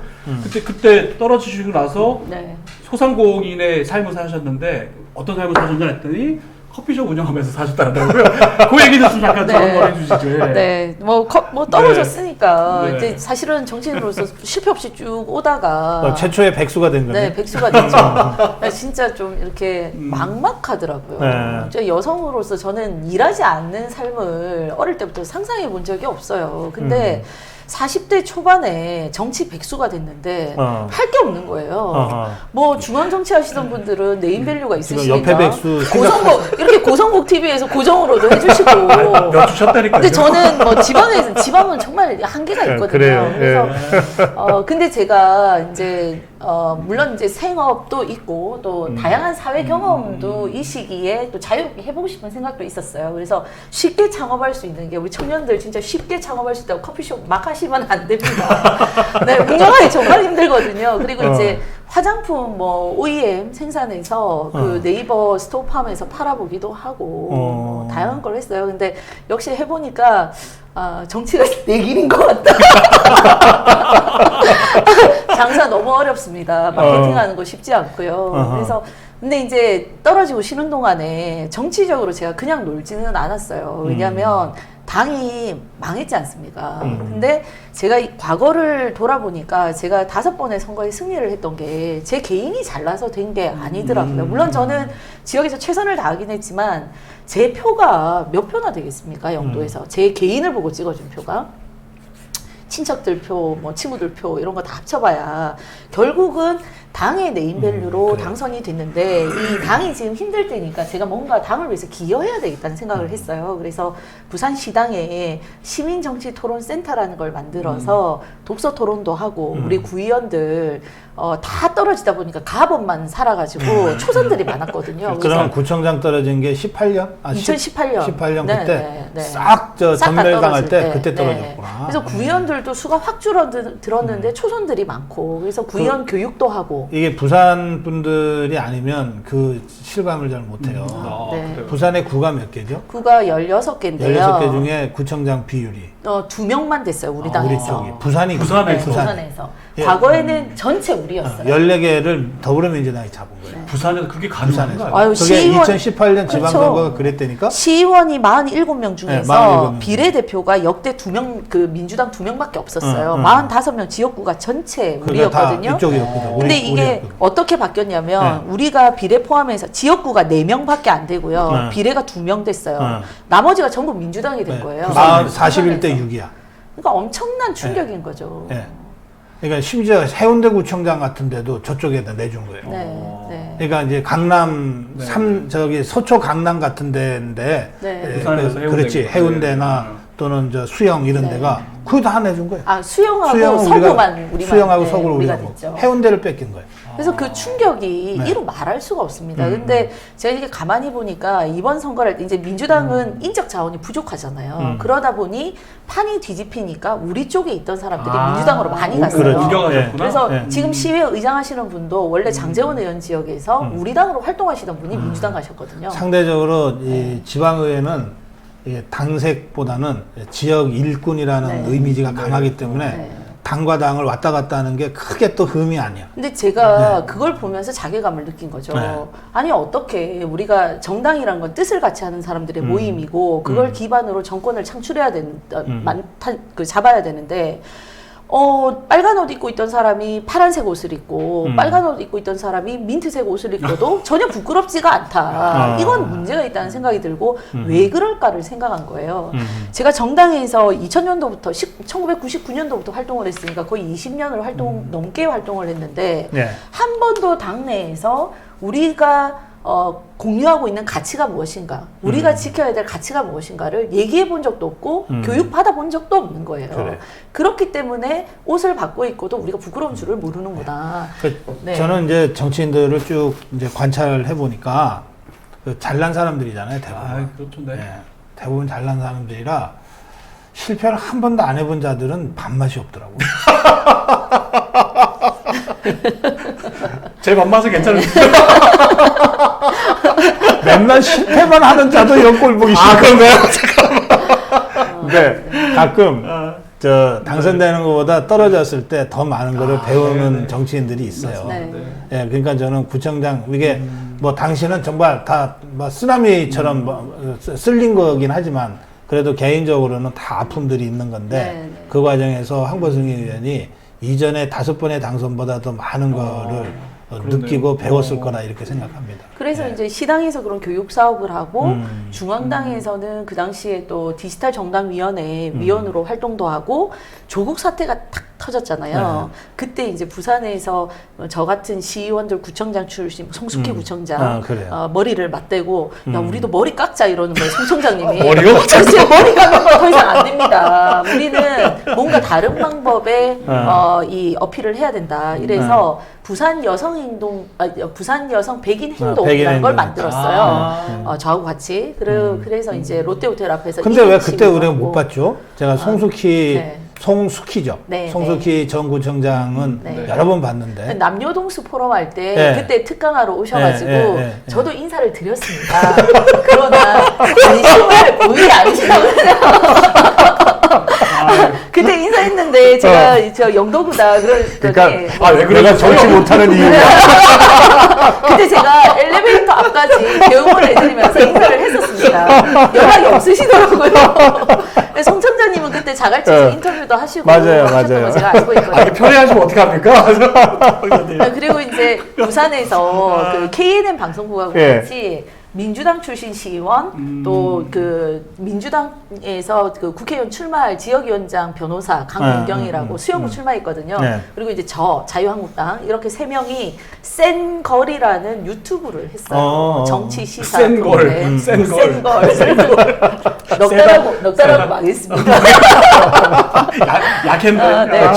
그때 떨어지시고 나서 네. 소상공인의 삶을 사셨는데 어떤 삶을 사셨냐 했더니 커피숍 운영하면서 사셨다더라고요. 그 얘기도 좀 잠깐 한번 해주시죠. 네, 뭐 떨어졌으니까 네. 이제 사실은 정치인으로서 실패 없이 쭉 오다가 최초의 백수가 된 거네. 네, 백수가 됐죠. 진짜 좀 이렇게 막막하더라고요. 네. 저 여성으로서 저는 일하지 않는 삶을 어릴 때부터 상상해 본 적이 없어요. 근데 40대 초반에 정치 백수가 됐는데 할 게 없는 거예요. 뭐 중앙 정치 하시던 분들은 네임밸류가 있으시니까 옆에 백수 고성국 이렇게 고성국 TV에서 고정으로도 해주시고 몇 주셨다니까요. 근데 저는 뭐 지방은 정말 한계가 있거든요. 그래요. 그래서 근데 제가 이제 물론 이제 생업도 있고 또 다양한 사회 경험도 이 시기에 또 자유롭게 해보고 싶은 생각도 있었어요. 그래서 쉽게 창업할 수 있는 게 우리 청년들 진짜 쉽게 창업할 수 있다고 커피숍 막 하시면 안 됩니다. 네, 운영하기 정말 힘들거든요. 그리고 이제 화장품 뭐 OEM 생산해서 그 네이버 스토어팜에서 팔아보기도 하고 뭐 다양한 걸 했어요. 근데 역시 해보니까 정치가 내 길인 것 같다. 장사 너무 어렵습니다. 마케팅하는 거 쉽지 않고요. 그래서 근데 이제 떨어지고 쉬는 동안에 정치적으로 제가 그냥 놀지는 않았어요. 왜냐하면 당이 망했지 않습니까? 근데 제가 이 과거를 돌아보니까 제가 5번의 선거에 승리를 했던 게 제 개인이 잘나서 된 게 아니더라고요. 물론 저는 지역에서 최선을 다하긴 했지만 제 표가 몇 표나 되겠습니까? 영도에서. 제 개인을 보고 찍어준 표가. 친척들 표, 뭐 친구들 표 이런 거 다 합쳐봐야 결국은 당의 네임밸류로 당선이 됐는데 이 당이 지금 힘들 때니까 제가 뭔가 당을 위해서 기여해야 되겠다는 생각을 했어요. 그래서 부산시당에 시민정치토론센터라는 걸 만들어서 독서 토론도 하고 우리 구의원들 다 떨어지다 보니까 가업만 살아가지고 초선들이 많았거든요. 그럼 구청장 떨어진 게 18년? 2018년. 18년 네, 그때 네. 싹 다 전멸당할 떨어질 때 그때 떨어졌구나. 그래서 구의원들도 수가 확 줄어들었는데 초선들이 많고 그래서 구의원 교육도 하고 이게 부산 분들이 아니면 그 실감을 잘 못해요. 네. 부산의 구가 몇 개죠? 구가 16개인데요. 16개 중에 구청장 비율이 2명만 됐어요. 우리 우리 당에서. 쪽이 부산이 부산에서. 부산에서. 예. 과거에는 전체 우리였어요. 14개를 더불어민주당이 잡은 거예요. 부산에서 그게 가능한가요? 아유, 그게 시의원- 2018년 지방선거가 그렇죠. 그랬다니까? 시의원이 47명 중에서 47명. 비례대표가 역대 2명, 그 민주당 2명밖에 없었어요. 응. 45명 지역구가 전체 그게 다 우리였거든요. 이쪽이었거든. 근데 우리- 이게 우리였거든. 어떻게 바뀌었냐면 우리가 비례 포함해서 지역구가 4명밖에 안 되고요. 네. 비례가 2명 됐어요. 네. 나머지가 전부 민주당이 된 네. 거예요. 41대 6이야. 그러니까 엄청난 충격인 거죠. 예. 그러니까 심지어 해운대 구청장 같은 데도 저쪽에다 내준 거예요. 네. 그러니까 이제 강남 저기 서초 강남 같은 데인데 네. 예, 부산에서 그렇지 해운대구나. 해운대나 또는 저 수영 이런 네. 데가 그거 다 내준 거예요. 아, 수영하고 수영은 서구만 우리만 수영하고 네, 서구를 우리가 우리가 됐죠. 해운대를 뺏긴 거예요. 그래서 그 충격이 네. 이루 말할 수가 없습니다. 근데 제가 이렇게 가만히 보니까 이번 선거를 이제 민주당은 인적 자원이 부족하잖아요. 그러다 보니 판이 뒤집히니까 우리 쪽에 있던 사람들이 민주당으로 많이 갔어요. 그렇죠. 옮겨가셨구나. 그래서 네. 지금 시의회 의장하시는 분도 원래 장재원 의원 지역에서 우리 당으로 활동하시던 분이 민주당 가셨거든요. 상대적으로 이 지방의회는 이게 당색보다는 지역 일꾼이라는 네. 의미가 강하기 때문에 네. 당과 당을 왔다 갔다 하는 게 크게 또 흠이 아니야. 근데 제가 그걸 보면서 자괴감을 느낀 거죠. 네. 아니 어떻게 우리가 정당이란 건 뜻을 같이 하는 사람들의 모임이고 그걸 기반으로 정권을 창출해야 된다, 잡아야 되는데 빨간 옷 입고 있던 사람이 파란색 옷을 입고 빨간 옷 입고 있던 사람이 민트색 옷을 입고도 전혀 부끄럽지가 않다. 이건 문제가 있다는 생각이 들고 왜 그럴까를 생각한 거예요. 제가 정당에서 2000년도부터 1999년도부터 활동을 했으니까 거의 20년을 넘게 활동을 했는데 네. 한 번도 당내에서 우리가 공유하고 있는 가치가 무엇인가, 우리가 지켜야 될 가치가 무엇인가를 얘기해 본 적도 없고 교육 받아 본 적도 없는 거예요. 그래. 그렇기 때문에 옷을 받고 입고도 우리가 부끄러운 줄을 모르는구나. 네. 저는 이제 정치인들을 쭉 이제 관찰해 보니까 그 잘난 사람들이잖아요, 대부분. 그렇죠. 네. 예, 대부분 잘난 사람들이라 실패를 한 번도 안 해본 자들은 밥맛이 없더라고요. 제 맛맛은 괜찮은데. 맨날 실패만 하는 자도 이런 꼴 보기 싫어요. 그런가요? 근데 가끔 저 당선되는 것보다 떨어졌을 때 더 많은 거를 배우는 네네. 정치인들이 있어요. 네. 예, 그러니까 저는 구청장 이게 뭐 당신은 정말 다 뭐 쓰나미처럼 뭐 쓸린 거긴 하지만 그래도 개인적으로는 다 아픔들이 있는 건데 네. 그 과정에서 황보승 의원이 이전에 5번의 당선보다 더 많은 거를 느끼고 배웠을 거라 이렇게 생각합니다. 그래서 네. 이제 시당에서 그런 교육 사업을 하고 중앙당에서는 그 당시에 또 디지털 정당위원회 위원으로 활동도 하고 조국 사태가 탁 터졌잖아요. 그때 이제 부산에서 저 같은 시의원들 구청장 출신 송숙희 구청장 그래요. 머리를 맞대고 야 우리도 머리 깎자 이러는 거예요. 송 청장님이. 머리요? 그래서 머리 깎는 건 더 이상 안 됩니다. 우리는 뭔가 다른 방법의 이 어필을 해야 된다. 이래서 부산 여성 행동, 부산 여성 백인 행동이라는 걸 만들었어요. 저하고 같이. 그래서 이제 롯데호텔 앞에서. 근데 왜 그때 이행시를 우리가 하고. 못 봤죠? 제가 송숙희, 네. 송숙희죠. 네, 송숙희 전 구청장은 네. 여러 번 봤는데. 남녀동수 포럼 할 때 네. 그때 특강하러 오셔가지고 네. 저도 인사를 드렸습니다. 그러나 관심을 보이지 않으시더라고요. 그때 인사했는데 제가 저 영도구다 그랬더니 왜 그래가 정치 못하는 이유가. 그때 제가 엘리베이터 앞까지 배웅을 해드리면서 인사를 했었습니다. 연락이 없으시더라고요. 송 청장님은 그때 자갈치 인터뷰도 하시고 하셨던 거 제가 알고 있거든요. 편애하시면 어떡합니까? 그리고 이제 부산에서 그 KNN 방송국하고 같이 민주당 출신 시의원 또 그 민주당에서 그 국회의원 출마할 지역위원장 변호사 강문경이라고 수영구 출마했거든요. 그리고 이제 저 자유한국당 이렇게 3명이 센 걸이라는 유튜브를 했어요. 정치 시사 센 걸, 프로그램. 센 걸. 센 걸. 넉 달하고 망했습니다. 약했네. 네.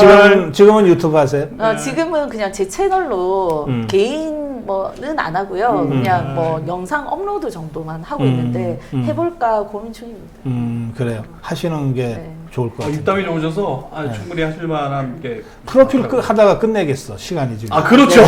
지금은 유튜브 하세요? 지금은 그냥 제 채널로 개인 뭐는 안 하고요. 그냥 뭐 영상 업로드 정도만 하고 있는데 해볼까 고민 중입니다. 그래요. 하시는 게 좋을 것 같아요. 입담이 좋으셔서 충분히 하실 만한 게 프로필 하다가 끝내겠어. 시간이 지금. 그렇죠.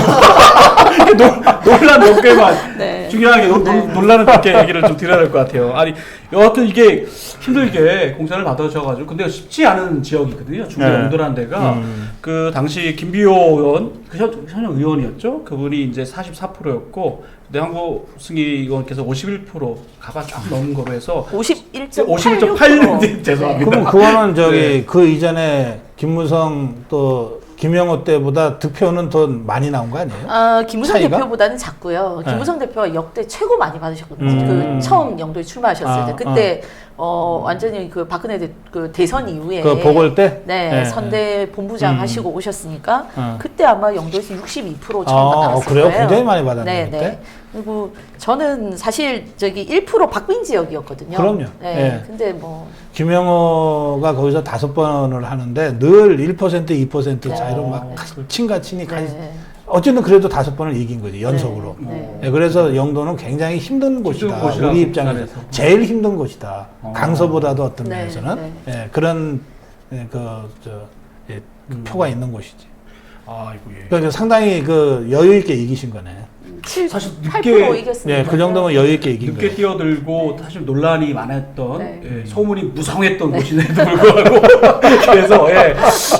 논란 몇 개만 네. 중요하게 논란을 몇 개 얘기를 좀 드려야 될 것 같아요. 아니 여하튼 이게 힘들게 공천을 받으셔가지고 근데 쉽지 않은 지역이거든요. 중계 영도라는 데가 그 당시 김비호 의원 현역 의원이었죠. 그분이 이제 44%였고 근데 황보승 의원께서 51% 가가 쫙 넘은 거로 해서 51.86%. 죄송합니다. 그럼 그거는 그 이전에 김무성 또 김영호 때보다 득표는 더 많이 나온 거 아니에요? 김무성 차이가? 대표보다는 작고요. 김무성 대표가 역대 최고 많이 받으셨거든요. 그 처음 영도에 출마하셨을 때. 그때 완전히 그 박근혜 그 대선 이후에 그 보궐 때? 네, 선대 본부장 하시고 오셨으니까 그때 아마 영도에서 62% 정도 받았을 그래요? 거예요. 굉장히 많이 받았네요. 네, 그때? 네. 그리고 저는 사실 저기 1% 박빙 지역이었거든요. 그럼요. 네. 근데 뭐 김영호가 거기서 5번을 하는데 늘 1%, 2% 차이로 막 친가 치니 어쨌든 그래도 5번을 이긴 거지 연속으로. 그래서 영도는 굉장히 힘든 곳이다. 우리 입장에서 제일 힘든 곳이다. 강서보다도 어떤 면에서는 그런 표가 있는 곳이지. 그러니까 상당히 그 여유 있게 이기신 거네. 사실 8% 이겼습니다. 그 정도면 여유 있게 이긴 늦게 거예요. 뛰어들고 사실 논란이 많았던 소문이 무성했던 곳인데도 불구하고 그래서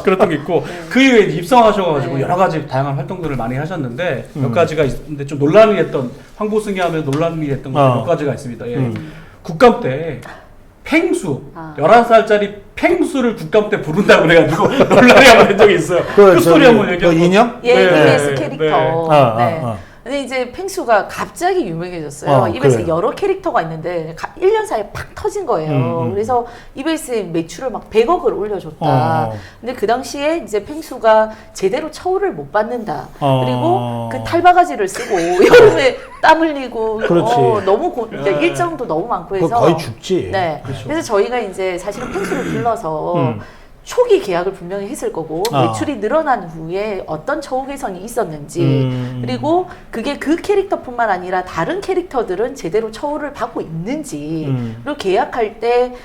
그랬던 게 있고 그 이후에 입성하셔가지고 여러 가지 다양한 활동들을 많이 하셨는데 몇 가지가 있는데 좀 논란이 됐던 황보승이 하면 논란이 됐던 것 몇 가지가 있습니다. 국감 때 팽수, 아. 11살짜리 팽수를 국감 때 부른다고 그래가지고 논란이 한번 된 적이 있어요. 그 스토리 한번 그 얘기하고. 인형? 예, 네, EBS 네, 캐릭터. 네. 네. 근데 이제 팽수가 갑자기 유명해졌어요. EBS 그래요. 여러 캐릭터가 있는데 1년 사이에 팍 터진 거예요. 그래서 EBS 매출을 막 100억을 올려줬다. 근데 그 당시에 이제 팽수가 제대로 처우를 못 받는다. 그리고 그 탈바가지를 쓰고 여름에 땀 흘리고 그렇지. 너무 이제 일정도 너무 많고 해서 거의 죽지. 네. 그렇죠. 그래서 저희가 이제 사실은 팽수를 불러서 초기 계약을 분명히 했을 거고 매출이 늘어난 후에 어떤 처우 개선이 있었는지 그리고 그게 그 캐릭터뿐만 아니라 다른 캐릭터들은 제대로 처우를 받고 있는지 그리고 계약할 때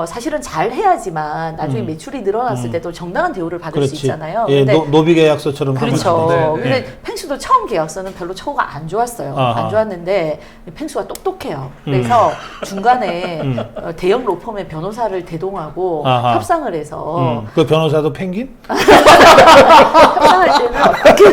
사실은 잘 해야지만 나중에 매출이 늘어났을 때도 정당한 대우를 받을 수 있잖아요. 예, 근데 노비 계약서처럼 그렇죠. 네, 네. 근데 팽수도 처음 계약서는 별로 처우가 안 좋았어요. 아하. 안 좋았는데 팽수가 똑똑해요. 그래서 중간에 대형 로펌의 변호사를 대동하고 아하. 협상을 해서 그 변호사도 펭귄? 협상할 때는 어떻게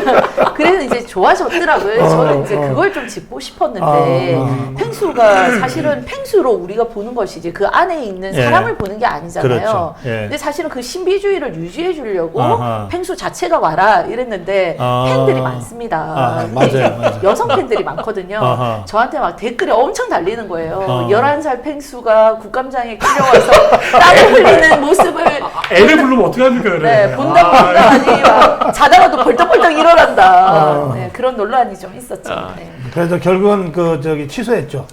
그래서 이제 좋아졌더라고요. 저는 이제 그걸 좀 짚고 싶었는데 팽수가 사실은 팽수로 우리가 보는 것이지 그 안에 있는 예. 사람을 보는 게 아니잖아요. 그렇죠. 예. 근데 사실은 그 신비주의를 유지해 주려고 아하. 팽수 자체가 와라 이랬는데 팬들이 많습니다. 맞아요. 여성 팬들이 많거든요. 아하. 저한테 막 댓글이 엄청 달리는 거예요. 11살 팽수가 국감장에 끌려와서 땀을 흘리는 모습을 애를 부르면 어떡합니까, 그래. 네, 본다 하니 막 자다가도 벌떡벌떡 일어난다. 네, 그런 논란이 좀 있었죠. 네. 그래서 결국은 취소했죠.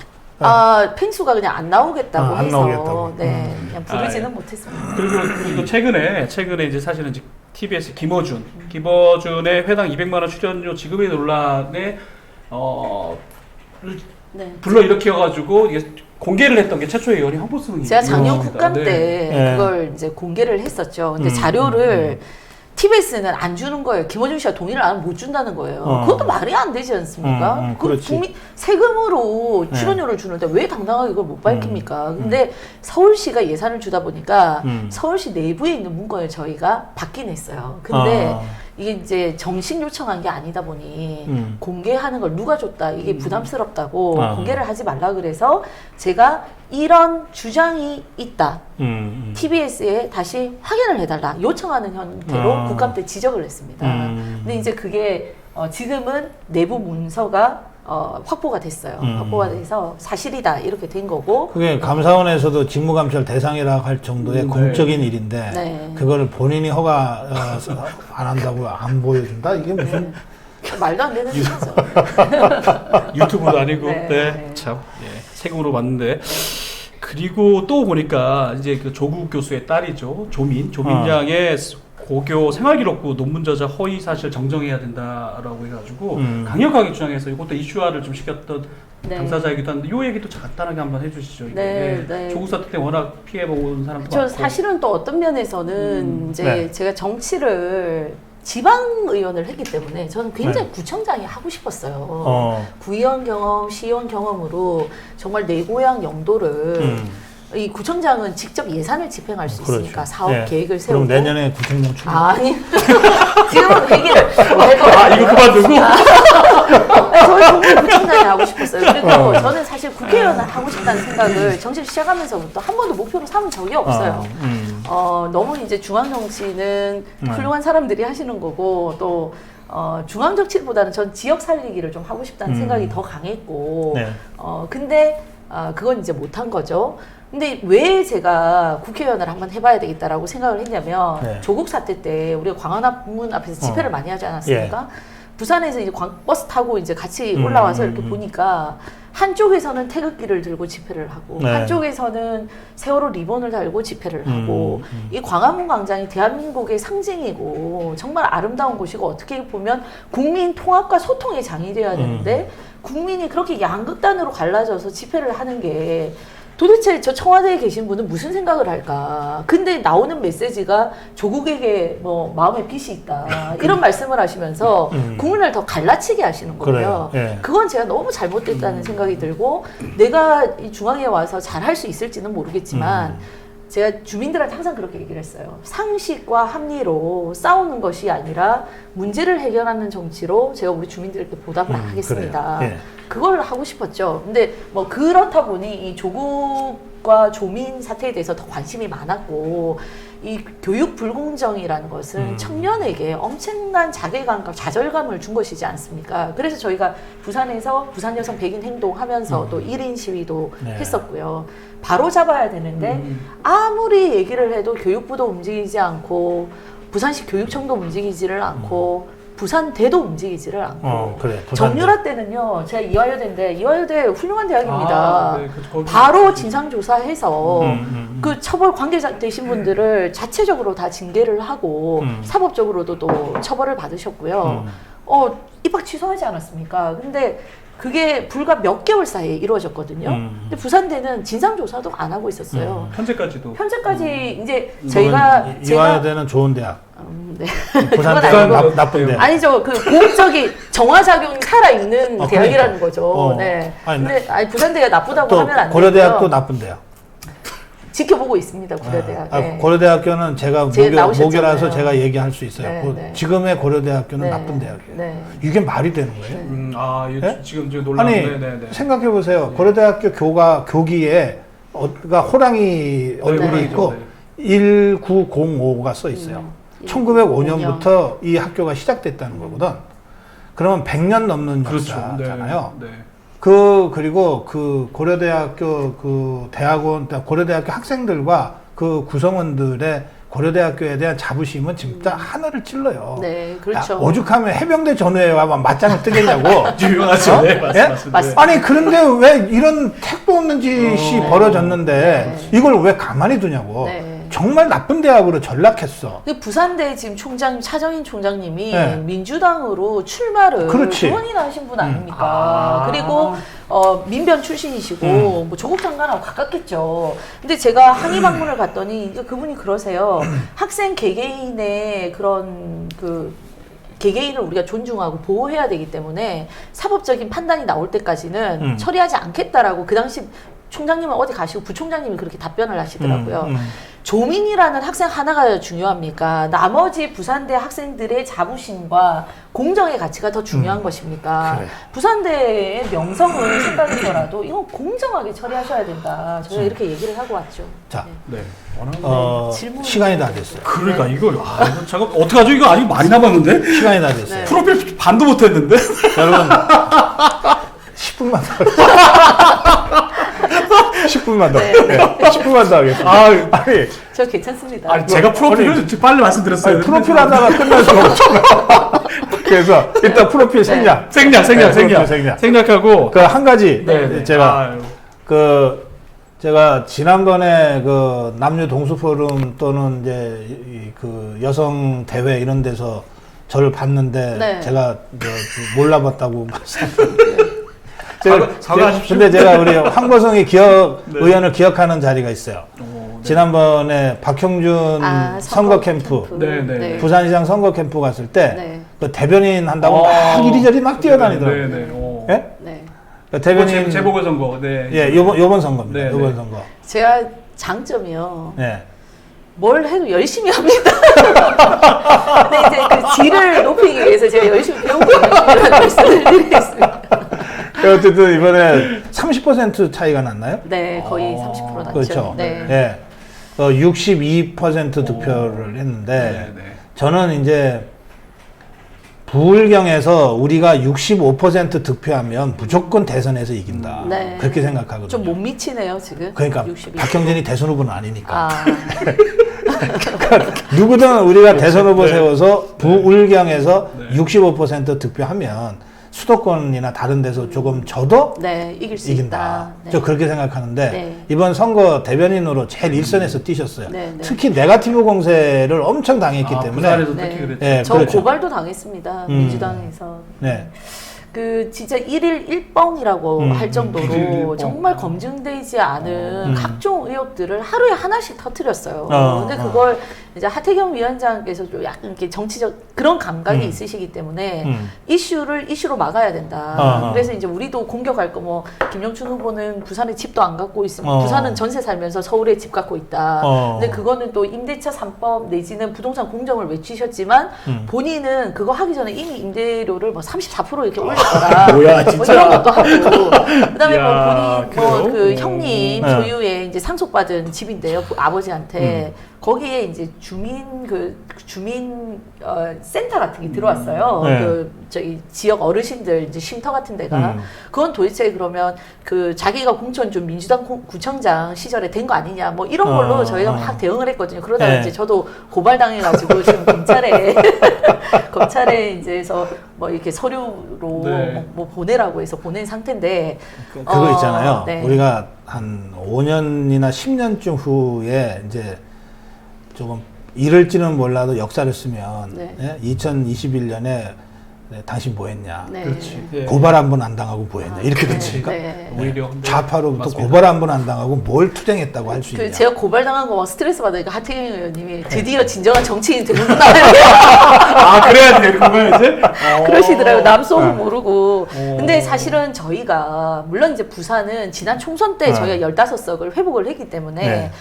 팽수가 그냥 안 나오겠다고 안 해서 나오겠다고. 네, 그냥 부르지는 못했습니다. 그리고 최근에 이제 사실은 이제 TBS 김어준의 회당 200만 원 출연료 지급의 논란에 네. 불러 일으켜가지고 이게 공개를 했던 게 최초의 의원이 황보승이. 제가 작년 의원입니다. 국감 네. 때 네. 그걸 이제 공개를 했었죠. 근데 자료를 TBS는 안 주는 거예요. 김어준 씨가 동의를 안 하면 못 준다는 거예요. 그것도 말이 안 되지 않습니까? 그 그렇지. 국민 세금으로 출연료를 주는데 왜 당당하게 그걸 못 밝힙니까? 근데 서울시가 예산을 주다 보니까 서울시 내부에 있는 문건을 저희가 받긴 했어요. 근데 이게 이제 정식 요청한 게 아니다 보니 공개하는 걸 누가 줬다 이게 부담스럽다고 공개를 하지 말라 그래서 제가 이런 주장이 있다. TBS에 다시 확인을 해달라 요청하는 형태로 국감 때 지적을 했습니다. 근데 이제 그게 지금은 내부 문서가 확보가 됐어요. 확보가 돼서 사실이다 이렇게 된 거고. 그게 감사원에서도 직무감찰 대상이라 할 정도의 공적인 일인데 네. 그거를 본인이 허가 안 한다고 안 보여준다? 이게 무슨 말도 안 되는 얘기죠. 유튜브도 아니고 네. 네. 참 세금으로 받는데. 그리고 또 보니까 이제 그 조국 교수의 딸이죠. 조민 양의 고교 생활기록부 논문 저자 허위 사실 정정해야 된다라고 해가지고 강력하게 주장해서 이것도 이슈화를 좀 시켰던 네. 당사자이기도 한데 이 얘기도 간단하게 한번 해주시죠. 이게. 네. 조국 사태 때 워낙 피해본 사람도 저 많고. 사실은 또 어떤 면에서는 이제 네. 제가 정치를 지방의원을 했기 때문에 저는 굉장히 구청장이 하고 싶었어요. 구의원 경험, 시의원 경험으로 정말 내 고향 영도를 이 구청장은 직접 예산을 집행할 수 있으니까 사업 계획을 세우고. 그럼 내년에 구청장 출마? 아니 지금은 회기를 이거 그만두고 저는 정말 구청장이 하고 싶었어요. 그리고 저는 사실 국회의원을 하고 싶다는 생각을 정치를 시작하면서부터 한 번도 목표로 삼은 적이 없어요. 너무 이제 중앙 정치는 훌륭한 사람들이 하시는 거고 또 중앙 정치보다는 전 지역 살리기를 좀 하고 싶다는 생각이 더 강했고 근데 그건 이제 못한 거죠. 근데 왜 제가 국회의원을 한번 해봐야 되겠다라고 생각을 했냐면 조국 사태 때 우리가 광화문 앞에서 집회를 많이 하지 않았습니까? 부산에서 이제 버스 타고 이제 같이 올라와서 이렇게 보니까 한쪽에서는 태극기를 들고 집회를 하고 한쪽에서는 세월호 리본을 달고 집회를 하고 이 광화문 광장이 대한민국의 상징이고 정말 아름다운 곳이고 어떻게 보면 국민 통합과 소통의 장이 되어야 되는데 국민이 그렇게 양극단으로 갈라져서 집회를 하는 게 도대체 저 청와대에 계신 분은 무슨 생각을 할까? 근데 나오는 메시지가 조국에게 뭐 마음에 빚이 있다. 이런 말씀을 하시면서 국민을 더 갈라치게 하시는 거예요. 그건 제가 너무 잘못됐다는 생각이 들고 내가 이 중앙에 와서 잘할 수 있을지는 모르겠지만 제가 주민들한테 항상 그렇게 얘기를 했어요. 상식과 합리로 싸우는 것이 아니라 문제를 해결하는 정치로 제가 우리 주민들에게 보답을 하겠습니다. 그걸 하고 싶었죠. 근데 뭐 그렇다 보니 이 조국과 조민 사태에 대해서 더 관심이 많았고 이 교육 불공정이라는 것은 청년에게 엄청난 자괴감과 좌절감을 준 것이지 않습니까? 그래서 저희가 부산에서 부산 여성 백인 행동하면서 또 1인 시위도 네. 했었고요. 바로 잡아야 되는데 아무리 얘기를 해도 교육부도 움직이지 않고 부산시 교육청도 움직이지를 않고 부산대도 움직이지를 않고 그래. 정유라 때는요. 제가 이화여대인데 이화여대 훌륭한 대학입니다. 아, 네, 거기 바로 진상조사해서 그 처벌 관계자 되신 분들을 자체적으로 다 징계를 하고 사법적으로도 또 처벌을 받으셨고요. 입학 취소하지 않았습니까? 근데 그게 불과 몇 개월 사이에 이루어졌거든요. 근데 부산대는 진상조사도 안 하고 있었어요. 현재까지도. 현재까지 이제 저희가 이화여대는 좋은 대학. 네. 부산대는 그건 나쁜 대학. 아니죠. 그 공적인 정화작용이 살아있는 대학이라는 그러니까. 거죠. 네. 아니, 근데 부산대가 나쁘다고 또 하면 안 돼요. 고려대학도 나쁜 대학. 지켜보고 있습니다. 고려대학. 네. 고려대학교는 제가 나오셨잖아요. 모교라서 제가 얘기할 수 있어요. 네, 네. 지금의 고려대학교는 네. 나쁜 대학이에요. 네. 이게 말이 되는 거예요? 이거 네? 지금 논란. 아니 네네네. 생각해 보세요. 고려대학교 교기에 호랑이 얼굴이 네. 있고 네. 1905가 써 있어요. 1905년부터 이 학교가 시작됐다는 거거든. 그러면 100년 넘는 그렇죠. 역사잖아요. 네. 그리고 그 고려대학교 그 대학원, 고려대학교 학생들과 그 구성원들의 고려대학교에 대한 자부심은 진짜 하늘을 찔러요. 네, 그렇죠. 오죽하면 해병대 전후에 와만 맞짱을 뜨겠냐고. 유명하죠. 네, 예? 맞습니다. 아니 그런데 왜 이런 택도 없는 짓이 벌어졌는데 이걸 왜 가만히 두냐고. 네. 정말 나쁜 대학으로 전락했어. 그 부산대 지금 총장 차정인 총장님이 네. 민주당으로 출마를 그렇지. 두 번이나 하신 분 아닙니까? 그리고 민변 출신이시고 뭐 조국 장관하고 가깝겠죠. 근데 제가 항의 방문을 갔더니 그분이 그러세요. 학생 개개인의 그런 그 개개인을 우리가 존중하고 보호해야 되기 때문에 사법적인 판단이 나올 때까지는 처리하지 않겠다라고 그 당시 총장님은 어디 가시고 부총장님이 그렇게 답변을 하시더라고요. 조민이라는 학생 하나가 중요합니까? 나머지 부산대 학생들의 자부심과 공정의 가치가 더 중요한 것입니까? 그래. 부산대의 명성을 생각해서라도 이건 공정하게 처리하셔야 된다. 저희가 이렇게 얘기를 하고 왔죠. 자, 네. 질문. 시간이 다 됐어요. 그러니까 이거 이거 잠깐 어떡하죠? 이거 아직 많이 남았는데? 시간이 다 됐어요. 네. 프로필 반도 못 했는데? 여러분 10분만 더. 10분만 더. 네. 네. 10분만 더 하겠습니다. 아니, 저 괜찮습니다. 아니 제가 프로필을 빨리 말씀드렸어요. 아니, 프로필 하다가 끝날 수가 없잖아. 그래서 일단 프로필 생략. 생략. 프로필 생략. 생략하고 그 한 가지 네. 제가 아유. 제가 지난번에 그 남녀 동수 포럼 또는 이제 그 여성 대회 이런 데서 저를 봤는데 네. 제가 몰라봤다고 말씀드렸어요. 사과하십시오. 근데 제가 우리 황보성이 네. 의원을 기억하는 자리가 있어요. 네. 지난번에 박형준 선거 캠프. 네. 부산시장 선거 캠프 갔을 때 네. 그 대변인 한다고 막 이리저리 막 뛰어다니더라고요. 네. 예? 네. 그 대변인 재보궐선거. 네. 예, 요번 선거입니다. 네, 요번 네. 선거. 제가 장점이요. 네. 뭘 해도 열심히 합니다. 근데 이제 그 질을 높이기 위해서 제가 열심히 배우고 있는 말씀을 드리겠습니다. 어쨌든 이번에 30% 차이가 났나요? 네, 거의 30% 났죠. 그렇죠. 네. 예. 62% 득표를 했는데 네. 저는 이제 부울경에서 우리가 65% 득표하면 무조건 대선에서 이긴다. 네. 그렇게 생각하거든요. 좀 못 미치네요, 지금. 그러니까 62. 박형진이 대선 후보는 아니니까. 아, 누구든 우리가 대선 후보 세워서 부울경에서 네. 65% 득표하면 수도권이나 다른 데서 조금 져도 네, 이길 수 이긴다. 있다. 네. 저 그렇게 생각하는데 네. 이번 선거 대변인으로 제일 일선에서 뛰셨어요. 네, 네. 특히 네거티브 공세를 엄청 당했기 때문에 부산에서 네. 특히 그랬죠. 네, 저 그렇죠. 고발도 당했습니다. 민주당에서. 네. 그 진짜 1일 1뻥이라고 할 정도로 1일 1뻥. 정말 검증되지 않은 각종 의혹들을 하루에 하나씩 터뜨렸어요. 어, 근데 그걸 이제 하태경 위원장께서 좀 약간 이렇게 정치적 그런 감각이 있으시기 때문에 이슈를 이슈로 막아야 된다. 그래서 이제 우리도 공격할 거 뭐 김영춘 후보는 부산에 집도 안 갖고 있으면 부산은 전세 살면서 서울에 집 갖고 있다. 근데 그거는 또 임대차 3법 내지는 부동산 공정을 외치셨지만 본인은 그거 하기 전에 이미 임대료를 뭐 34% 이렇게 올렸더라. 뭐야, 뭐 진짜. 이런 것도 하고. 그다음에 뭐 이야, 본인 뭐 그 그래요? 형님 네. 소유의 이제 상속받은 집인데요. 아버지한테 거기에 이제 주민 센터 같은 게 들어왔어요. 네. 그 저기 지역 어르신들 이제 쉼터 같은 데가 그건 도대체 그러면 그 자기가 공천 좀 민주당 구청장 시절에 된 거 아니냐 뭐 이런 걸로 저희가 막 대응을 했거든요. 그러다가 네. 이제 저도 고발당해가지고 지금 검찰에 이제서 뭐 이렇게 서류로 네. 뭐 보내라고 해서 보낸 상태인데 그거 있잖아요. 네. 우리가 한 5년이나 10년쯤 후에 이제 조금 이럴지는 몰라도 역사를 쓰면 네. 2021년에 당신 뭐 했냐. 네. 그렇지. 예. 고발 한 번 안 당하고 뭐 했냐. 이렇게 됩니까? 네. 오히려 좌파로부터 맞습니다. 고발 한 번 안 당하고 뭘 투쟁했다고 할 수 있냐. 제가 고발당한 거 막 스트레스 받으니까 하태경 의원님이 드디어 진정한 정치인이 되는구나 아 그래야 되는 거예요 이제? 그러시더라고요. 남소문 네. 모르고. 근데 사실은 저희가 물론 이제 부산은 지난 총선 때 저희가 15석을 회복을 했기 때문에 네.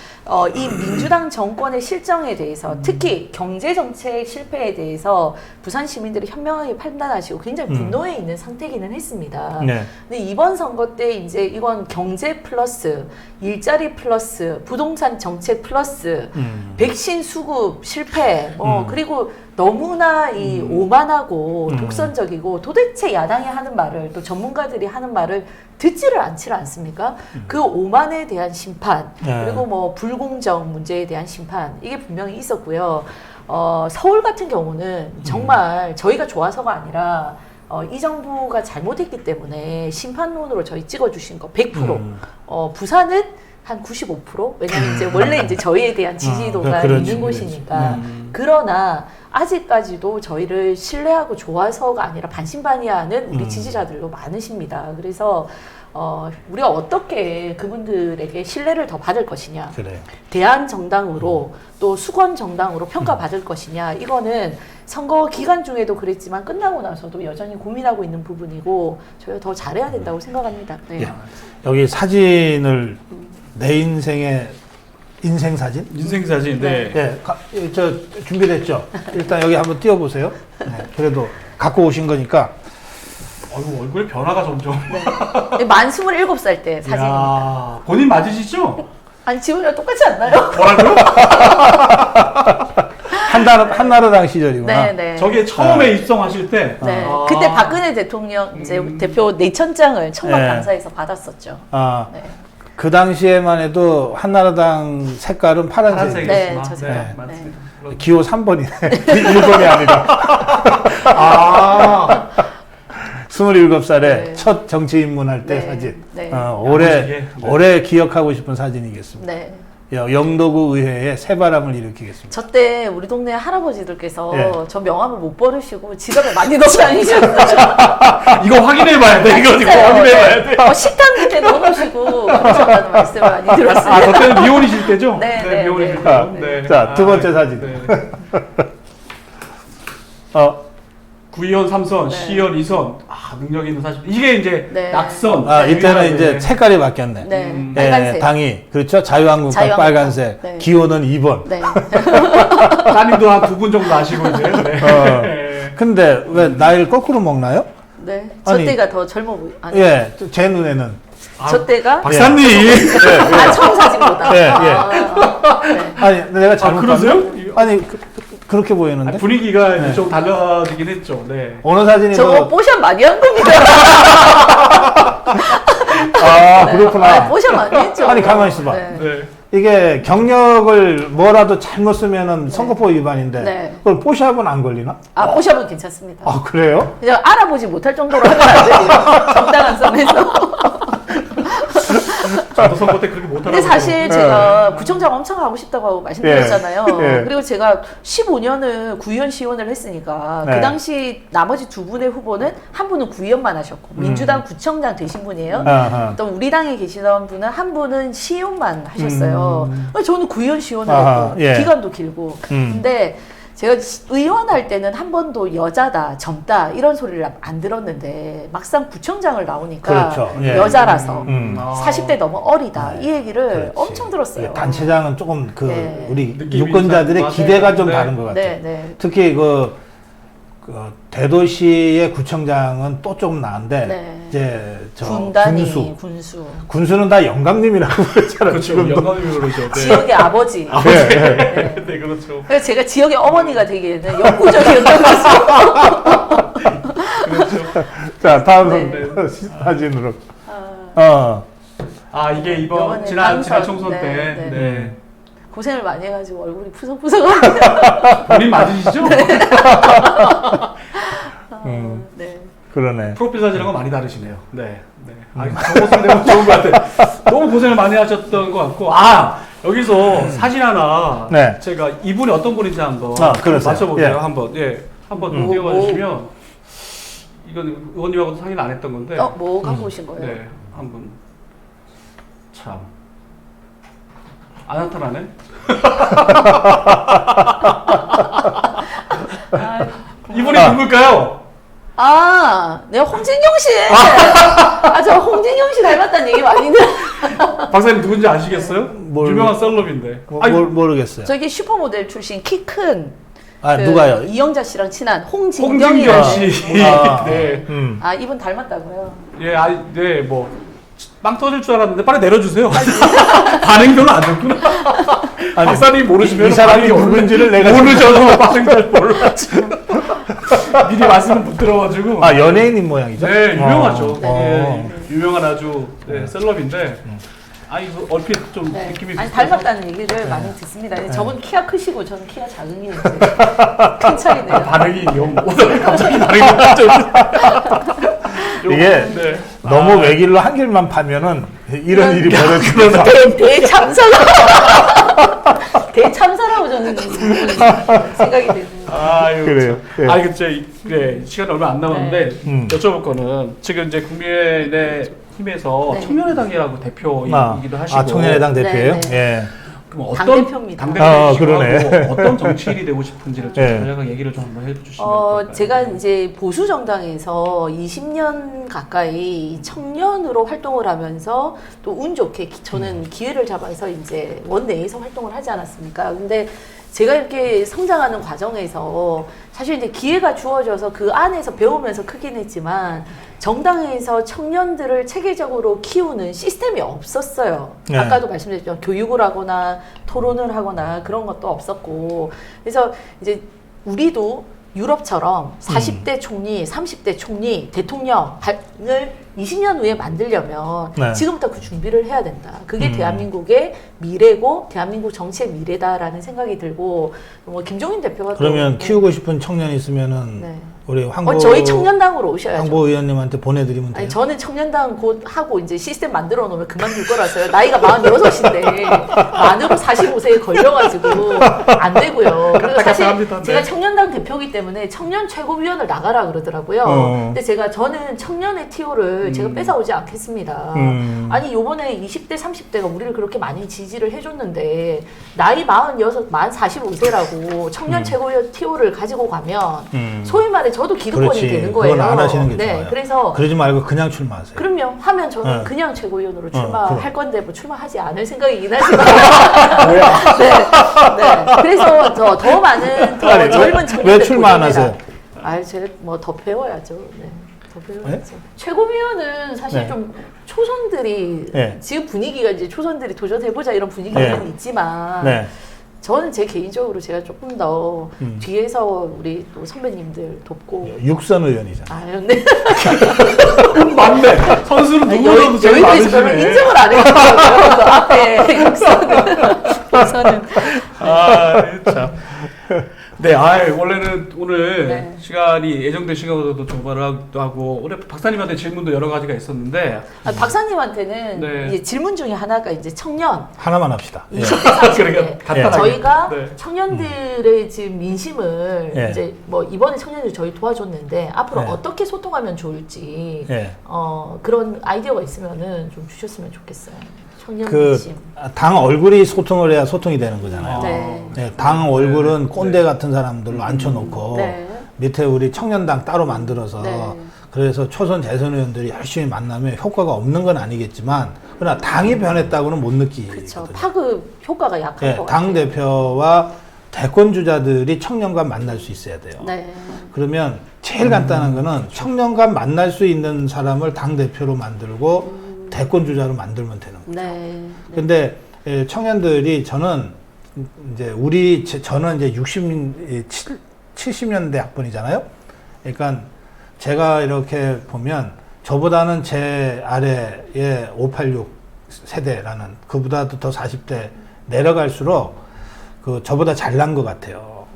이 민주당 정권의 실정에 대해서 특히 경제정책 실패에 대해서 부산 시민들이 현명하게 판단하시고 굉장히 분노해 있는 상태이기는 했습니다. 네. 근데 이번 선거 때 이제 이건 경제 플러스 일자리 플러스 부동산 정책 플러스 백신 수급 실패 그리고 너무나 이 오만하고 독선적이고 도대체 야당이 하는 말을 또 전문가들이 하는 말을 듣지를 않지를 않습니까? 그 오만에 대한 심판 네. 그리고 뭐 불공정 문제에 대한 심판 이게 분명히 있었고요. 서울 같은 경우는 정말 저희가 좋아서가 아니라 이 정부가 잘못했기 때문에 심판론으로 저희 찍어주신 거 100%. 부산은 한 95%? 왜냐면 이제 원래 이제 저희에 대한 지지도가 그렇지, 있는 그렇지. 곳이니까. 그러나 아직까지도 저희를 신뢰하고 좋아서가 아니라 반신반의하는 우리 지지자들도 많으십니다. 그래서 우리가 어떻게 그분들에게 신뢰를 더 받을 것이냐. 그래요. 대한 정당으로 또 수권 정당으로 평가받을 것이냐. 이거는 선거 기간 중에도 그랬지만 끝나고 나서도 여전히 고민하고 있는 부분이고 저희가 더 잘해야 된다고 생각합니다. 네. 예. 여기 사진을 내 인생의 인생 사진? 인생 사진. 네. 예, 저 준비됐죠? 일단 여기 한번 띄워보세요. 네, 그래도 갖고 오신 거니까. 어이구, 얼굴 변화가 점점. 네. 만 27살 때 사진입니다. 야, 본인 맞으시죠? 아니 지금이랑 똑같지 않나요? 뭐라고요? 한나라당 시절이구나. 네, 네. 저게 처음에 입성하실 때. 네. 아. 그때 박근혜 대통령 이제 대표 내천장을 청와대 네. 감사에서 받았었죠. 아, 네. 그 당시에만 해도 한나라당 색깔은 파란색이에요. 네, 파란색이었구나. 저 네, 색깔. 맞습니다. 기호 3번이네. 1번이 아니라. 아, 27살에 네. 첫 정치 입문할 때 네. 사진. 네. 올해, 야무지게. 네. 올해 기억하고 싶은 사진이겠습니다. 네. 영도구 의회에 새바람을 일으키겠습니다. 저 때 우리 동네 할아버지들께서 예. 저 명함을 못 버리시고 지갑에 많이 넣고 다니셨어요. 이거 확인해봐야 돼. 이거 확인해봐야 돼. 식당 밑에 넣어놓으시고 그러셨다는 말씀을 많이 들었습니다. 아, 그때는 미혼이실 때죠? 네, 네, 미혼이실 네. 때. 아, 네. 자, 두 번째 사진. 네. 구의원 3선, 네. 시의원 2선. 아, 능력 있는 사실. 이게 이제 네. 낙선. 이때는 네. 이제 색깔이 바뀌었네. 네, 음. 빨간색. 당이. 그렇죠. 자유한국당 자유한국당. 빨간색. 네. 기호는 2번. 네. 따님도 한 2분 정도 아시고 이제. 네. 네. 근데 왜 나이를 거꾸로 먹나요? 네. 저 아니, 때가 더 젊어 보이. 아니, 예, 제 눈에는. 저 때가 박사님. 처음 사진보다. 예, 예. 네. 아니, 내가 잘못 그러세요? 봤나? 아니, 그렇게 보이는데? 아니, 분위기가 네. 좀 달라지긴 했죠. 네. 어느 사진에서. 저거 뽀샵 많이 한 겁니다. 그렇구나. 뽀샵 많이 했죠. 아니, 가만히 있어봐. 네. 네. 이게 경력을 뭐라도 잘못 쓰면은 선거법 위반인데. 네. 그걸 뽀샵은 안 걸리나? 뽀샵은 괜찮습니다. 아, 그래요? 그냥 알아보지 못할 정도로 하면 안 돼요. 정당한 선에서. 저도 선거 때 그렇게 못하라고. 근데 사실 제가 구청장 엄청 하고 싶다고 말씀드렸잖아요. 예. 그리고 제가 15년을 구의원 시원을 했으니까 네. 그 당시 나머지 두 분의 후보는 한 분은 구의원만 하셨고 민주당 구청장 되신 분이에요. 아하. 또 우리 당에 계시던 분은 한 분은 시의원만 하셨어요. 저는 구의원 시원을 아하, 했고 예. 기간도 길고. 근데 제가 의원 할 때는 한 번도 여자다, 젊다 이런 소리를 안 들었는데 막상 구청장을 나오니까 그렇죠. 예. 여자라서 아. 40대 너무 어리다 이 얘기를 그렇지. 엄청 들었어요. 예, 단체장은 조금 그 네. 우리 느낌이 유권자들의 맞아요. 기대가 좀 네. 다른 것 같아요. 네, 네. 특히 그 대도시의 구청장은 또 좀 나은데 네. 이제 저 군단이 군수. 군수는 다 영감님이라고 그러잖아요. 그렇죠. 지금도. 영감님으로 그러죠. 네. 지역의 아버지. 네. 네. 네, 그렇죠. 그래서 제가 지역의 어머니가 되기에는 역부족이었던 거죠. 자 다음 네. 사진으로. 아, 이게 이번 이번에 지난 당선. 총선 네, 때 네. 네. 고생을 많이 해가지고 얼굴이 푸석푸석한데. 본인 맞으시죠? 네. 그러네. 프로필 사진하고 많이 다르시네요. 네. 네. 아, 정보 상대가 좋은 것 같아요. 너무 고생을 많이 하셨던 것 같고. 아, 여기서 사진 하나. 네. 제가 이분이 어떤 분인지 한번 그러세요. 맞춰볼게요. 예. 한번. 예. 한번 오, 띄워봐 주시면. 이건 의원님하고도 상의는 안 했던 건데. 뭐 갖고 오신 거예요? 네. 한번. 참. 안 나타나네? 이분이 누굴까요? 내가 홍진경 씨. 저 홍진경 씨 닮았다는 얘기 많이 들어. 박사님 누군지 아시겠어요? 유명한 셀럽인데. 아니, 모르겠어요. 저기 슈퍼모델 출신 키 큰. 누가요? 이영자 씨랑 친한 홍진경 홍진경이라는. 씨. 네. 이분 닮았다고요? 예, 네, 뭐. 빵 터질 줄 알았는데 빨리 내려주세요. 반응 별로 안 좋구나. 박사님 모르시면 이 사람이 누군지를 내가 모르셔서 반응 잘 몰랐지. 미리 말씀을 못 들어가지고. 연예인인 모양이죠? 네, 유명하죠. 네. 예, 유명한 아주 셀럽인데. 이거 얼핏 좀 네. 느낌이 닮았다는 얘기를 많이 듣습니다. 저분 키가 크시고 저는 키가 작으니 큰 차이네요. 반응이 갑자기 반응이 이게 네. 너무 외길로 한 길만 파면은 이런 일이 벌어집니다. 대참사라고 저는 생각이 드는. 그래요. 네. 그래 시간 얼마 안 남았는데 여쭤볼 거는 지금 이제 국민의힘에서 네. 청년의당이라고 대표이기도 하시고. 청년의당 대표예요? 네, 네. 예. 그럼 당대표입니다. 당대표이시고 그러네. 어떤 정치인이 되고 싶은지를 좀 네. 간략하게 얘기를 좀 한번 해주시면 어떨까요? 제가 이제 보수 정당에서 20년 가까이 청년으로 활동을 하면서 또 운 좋게 저는 기회를 잡아서 이제 원내에서 활동을 하지 않았습니까? 근데 제가 이렇게 성장하는 과정에서 사실 이제 기회가 주어져서 그 안에서 배우면서 크긴 했지만 정당에서 청년들을 체계적으로 키우는 시스템이 없었어요. 네. 아까도 말씀드렸죠. 교육을 하거나 토론을 하거나 그런 것도 없었고. 그래서 이제 우리도 유럽처럼 40대 총리, 30대 총리, 대통령을 20년 후에 만들려면 네. 지금부터 그 준비를 해야 된다. 그게 대한민국의 미래고 대한민국 정치의 미래다라는 생각이 들고 뭐 김종인 대표가 그러면 키우고 싶은 청년이 있으면은 네. 우리 황보 저희 청년당으로 오셔야죠. 황보 의원님한테 보내드리면 돼요. 아니, 저는 청년당 곧 하고 이제 시스템 만들어 놓으면 그만둘 거라서요. 나이가 46인데 만으로 45세에 걸려가지고 안 되고요. 그리고 사실 합니다. 제가 네. 청년당 대표이기 때문에 청년 최고위원을 나가라 그러더라고요. 근데 저는 청년의 티오를 제가 뺏어오지 않겠습니다. 아니 요번에 20대 30대가 우리를 그렇게 많이 지지를 해줬는데 나이 46, 만 45세라고 청년 최고위원 티오를 가지고 가면 소위 말해 저도 기득권이 그렇지. 되는 거예요. 그건 안 하시는 게 네, 좋아요. 그래서 그러지 말고 그냥 출마하세요. 그럼요. 하면 저는 네. 그냥 최고위원으로 그럼. 출마할 건데 뭐 출마하지 않을 생각이긴 하지만 네, 네. 그래서 더 많은 더 아니, 젊은 청년들 왜 출마 안 보존해라. 하세요? 제가 뭐 더 배워야죠. 네. 더 배워야죠. 네? 최고위원은 사실 네. 좀 초선들이 네. 지금 분위기가 이제 초선들이 도전해보자 이런 분위기는 네. 있지만 네. 저는 제 개인적으로 제가 조금 더 뒤에서 우리 또 선배님들 돕고 육선 의원이잖아. 네. 맞네. 선수는 누구보다도 제일 여의도에서 별로 많으시네. 인정을 안 해주더라고요. 그 앞에 육선은. 참. 네, 원래는 오늘 네. 시간이 예정된 시간보다도 좁아라기도 하고 오늘 박사님한테 질문도 여러 가지가 있었는데 박사님한테는 네. 이제 질문 중에 하나가 이제 청년 하나만 합시다. 20대 30대 그러니까 간단하게. 저희가 네. 청년들의 지금 민심을 예. 이제 뭐 이번에 청년들 저희 도와줬는데 앞으로 예. 어떻게 소통하면 좋을지 예. 그런 아이디어가 있으면은 좀 주셨으면 좋겠어요. 청년 그 민심. 당 얼굴이 소통을 해야 소통이 되는 거잖아요. 네. 네, 당 얼굴은 꼰대 같은 사람들로 앉혀놓고 네. 밑에 우리 청년당 따로 만들어서 네. 그래서 초선 대선 의원들이 열심히 만나면 효과가 없는 건 아니겠지만 그러나 당이 변했다고는 못 그렇죠. 느끼거든요. 파급 효과가 약한 네, 것 당 같아요. 대표와 대권 주자들이 청년과 만날 수 있어야 돼요. 네. 그러면 제일 간단한 거는 청년과 만날 수 있는 사람을 당 대표로 만들고 대권 주자로 만들면 되는 거예요. 네. 근데 청년들이 저는 저는 이제 70년대 학번이잖아요. 그러니까 제가 이렇게 보면 저보다는 제 아래에 586 세대라는 그보다도 더 40대 내려갈수록 그 저보다 잘난 것 같아요.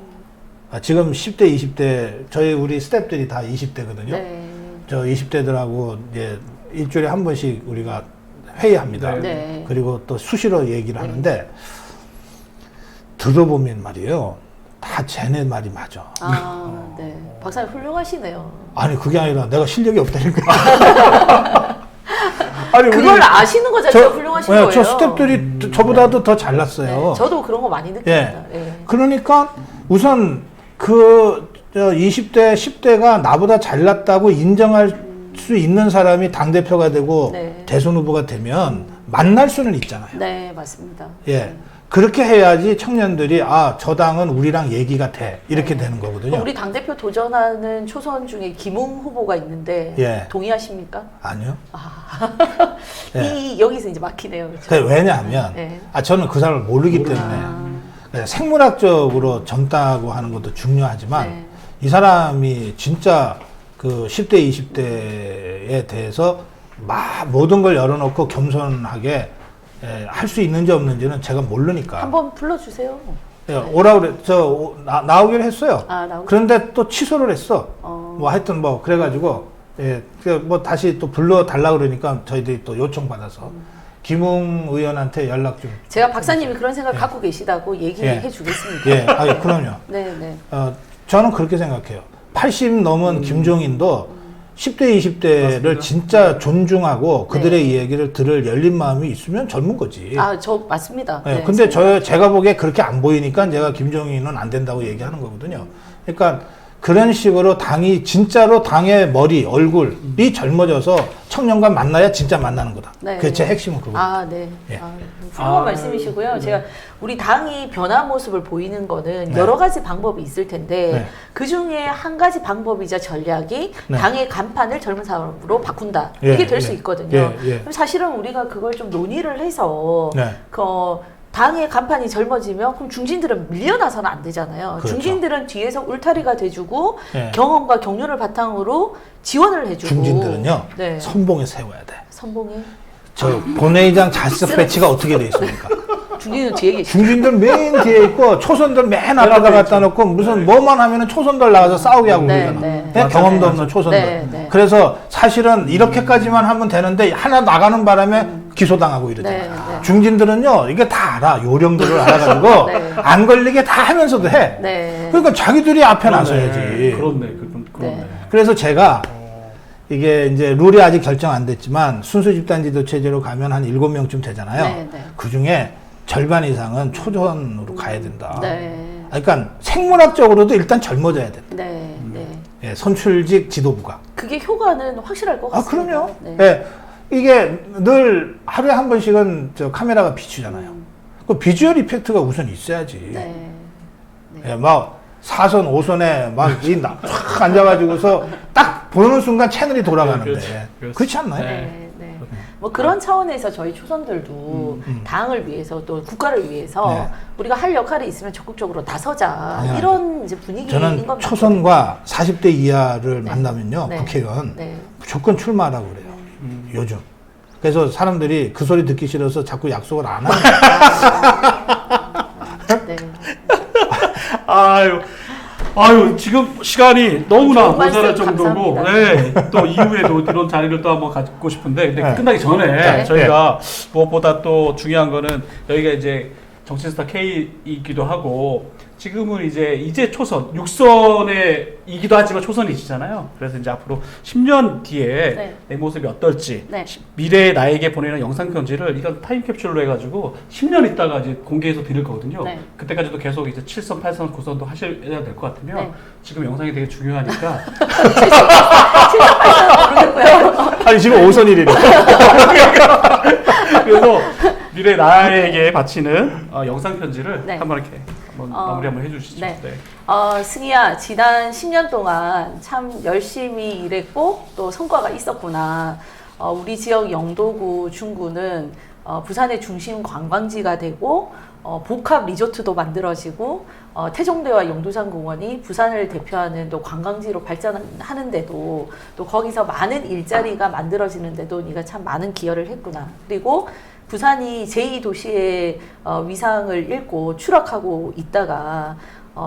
지금 10대, 20대 우리 스태프들이 다 20대거든요. 네. 저 20대들하고 이제 일주일에 한 번씩 우리가 회의합니다. 네. 그리고 또 수시로 얘기를 하는데 들어보면 말이에요. 다 쟤네 말이 맞아. 네. 박사님 훌륭하시네요. 아니 그게 아니라 내가 실력이 없다니까. 아니 그걸 아시는 거 자체가 훌륭하신 거예요. 저 스태프들이 저보다도 더 잘났어요. 네, 저도 그런 거 많이 느낍니다. 예. 그러니까 우선 20대, 10대가 나보다 잘났다고 인정할 수 있는 사람이 당대표가 되고 네. 대선 후보가 되면 만날 수는 있잖아요. 네, 맞습니다. 예. 그렇게 해야지 청년들이 저 당은 우리랑 얘기가 돼. 이렇게 되는 거거든요. 우리 당대표 도전하는 초선 중에 김웅 후보가 있는데 예. 동의하십니까? 아니요. 여기서 이제 막히네요. 그렇죠? 왜냐하면 네. 저는 그 사람을 모르기 때문에 생물학적으로 젊다고 하는 것도 중요하지만 네. 이 사람이 진짜 그 10대, 20대에 대해서 모든 걸 열어놓고 겸손하게 할 수 있는지 없는지는 제가 모르니까. 한번 불러주세요. 오라 그래. 나오기로 했어요. 나오기로. 그런데 또 취소를 했어. 하여튼 그래가지고, 다시 또 불러달라 그러니까 저희들이 또 요청받아서 김웅 의원한테 연락 좀. 제가 박사님이 그런 생각 갖고 계시다고 얘기해 주겠습니다. 예, 그럼요. 네, 네. 저는 그렇게 생각해요. 80 넘은 김종인도 10대, 20대를 맞습니다. 진짜 존중하고 그들의 네. 이야기를 들을 열린 마음이 있으면 젊은 거지. 저 맞습니다. 네, 네, 근데 제가 보기에 그렇게 안 보이니까 제가 김종인은 안 된다고 얘기하는 거거든요. 그러니까 그런 식으로 당이 진짜로 당의 머리, 얼굴이 젊어져서 청년과 만나야 진짜 만나는 거다. 네. 그게 제 핵심은 그거예요. 네. 예. 훌륭한 말씀이시고요. 제가 우리 당이 변화 모습을 보이는 거는 네. 여러 가지 방법이 있을 텐데 네. 그 중에 한 가지 방법이자 전략이 네. 당의 간판을 젊은 사람으로 바꾼다. 예, 이게 될 수 예. 있거든요. 예, 예. 그럼 사실은 우리가 그걸 좀 논의를 해서 네. 당의 간판이 젊어지면 그럼 중진들은 밀려나서는 안 되잖아요. 그렇죠. 중진들은 뒤에서 울타리가 돼주고 네. 경험과 경륜을 바탕으로 지원을 해주고 중진들은요, 네. 선봉에 세워야 돼. 선봉에 본회의장 좌석 배치가 어떻게 돼 있습니까? 중진은 뒤에 계시죠. 중진들 맨 뒤에 있고 초선들 맨 앞에다 갖다 놓고 무슨 뭐만 하면은 초선들 나가서 싸우게 하고 네, 그러잖아. 네. 네? 경험도 없는 초선들. 네, 네. 그래서 사실은 이렇게까지만 하면 되는데 하나 나가는 바람에 기소당하고 이러잖아. 네, 네. 중진들은요 이게 다 알아. 요령들을 알아가지고 네. 안 걸리게 다 하면서도 해. 네. 그러니까 자기들이 앞에 나서야지. 그렇네. 네. 그래서 제가 이게 이제 룰이 아직 결정 안 됐지만 순수 집단 지도 체제로 가면 한 7명쯤 되잖아요. 네, 네. 그 중에 절반 이상은 초전으로 가야 된다. 네. 그러니까 생물학적으로도 일단 젊어져야 된다. 네, 네. 예, 선출직 지도부가. 그게 효과는 확실할 것 같습니다. 그럼요. 네. 예, 이게 늘 하루에 한 번씩은 카메라가 비추잖아요. 그 비주얼 이펙트가 우선 있어야지. 네. 예, 막 4선, 5선에 쫙 앉아가지고서 딱 보는 순간 채널이 돌아가는데. 그렇지. 그렇지 않나요? 네, 네. 뭐 그런 차원에서 저희 초선들도 당을 위해서 또 국가를 위해서 네. 우리가 할 역할이 있으면 적극적으로 나서자 당연하죠. 이런 이제 분위기인 저는 겁니다. 초선과 40대 이하를 만나면요, 네. 국회의원 네. 무조건 출마하라고 그래요. 요즘. 그래서 사람들이 그 소리 듣기 싫어서 자꾸 약속을 안 하는 네. 아유. 아유, 지금 시간이 너무나 좋은 말씀 모자랄 정도고, 감사합니다. 네, 또 이후에도 이런 자리를 또 한번 갖고 싶은데, 근데 네. 끝나기 전에 네. 저희가 무엇보다 또 중요한 거는 여기가 이제 정치스타 K이기도 하고, 지금은 이제 초선, 6선이기도 하지만 초선이시잖아요. 그래서 이제 앞으로 10년 뒤에 네. 내 모습이 어떨지, 네. 미래의 나에게 보내는 영상 편지를 이런 타임캡슐로 해가지고 10년 있다가 이제 공개해서 드릴 거거든요. 네. 그때까지도 계속 이제 7선, 8선, 9선도 하셔야 될 것 같으면 네. 지금 영상이 되게 중요하니까 모르겠고요. 아니 지금 5선이래요. 그래서 미래 나에게 바치는 영상 편지를 네. 한번 이렇게 마무리 한번 해주시죠. 네. 승희야, 지난 10년 동안 참 열심히 일했고 또 성과가 있었구나. 우리 지역 영도구, 중구는 부산의 중심 관광지가 되고 복합 리조트도 만들어지고 태종대와 용두산공원이 부산을 대표하는 또 관광지로 발전하는데도 또 거기서 많은 일자리가 만들어지는데도 네가 참 많은 기여를 했구나. 그리고 부산이 제2도시의 위상을 잃고 추락하고 있다가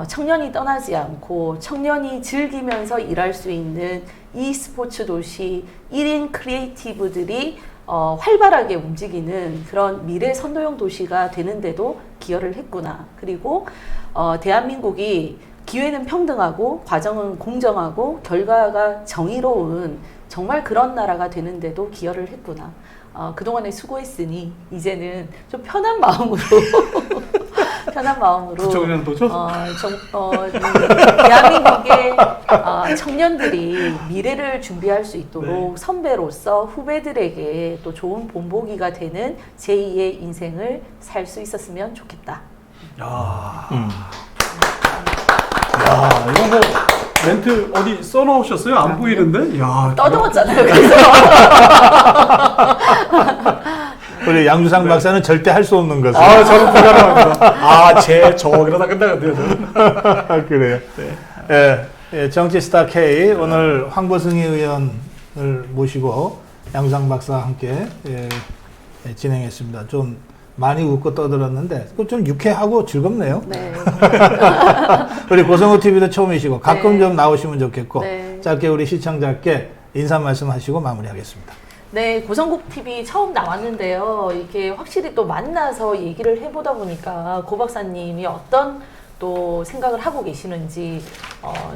청년이 떠나지 않고 청년이 즐기면서 일할 수 있는 e스포츠 도시 1인 크리에이티브들이 활발하게 움직이는 그런 미래 선도형 도시가 되는데도 기여를 했구나. 그리고 대한민국이 기회는 평등하고 과정은 공정하고 결과가 정의로운 정말 그런 나라가 되는데도 기여를 했구나. 그동안에 수고했으니 이제는 좀 편한 마음으로 부총리는 도죠? 대한민국의 청년들이 미래를 준비할 수 있도록 선배로서 후배들에게 또 좋은 본보기가 되는 제2의 인생을 살 수 있었으면 좋겠다. 야, 이거 뭐 멘트 어디 써놓으셨어요? 안 보이는데? 야, 떠듬었잖아요. 그래서 우리 양주상 박사는 절대 할 수 없는 것을. 저는 불가능합니다. 그러다 끝나거든요. 저는. 그래요. 예, 정치 스타 K 오늘 황보승희 의원을 모시고 양주상 박사와 함께 진행했습니다. 좀 많이 웃고 떠들었는데 좀 유쾌하고 즐겁네요. 네. 우리 고성호 TV도 처음이시고 가끔 네. 좀 나오시면 좋겠고 네. 짧게 우리 시청자께 인사 말씀하시고 마무리하겠습니다. 네, 고성국 TV 처음 나왔는데요. 이렇게 확실히 또 만나서 얘기를 해보다 보니까 고 박사님이 어떤 또 생각을 하고 계시는지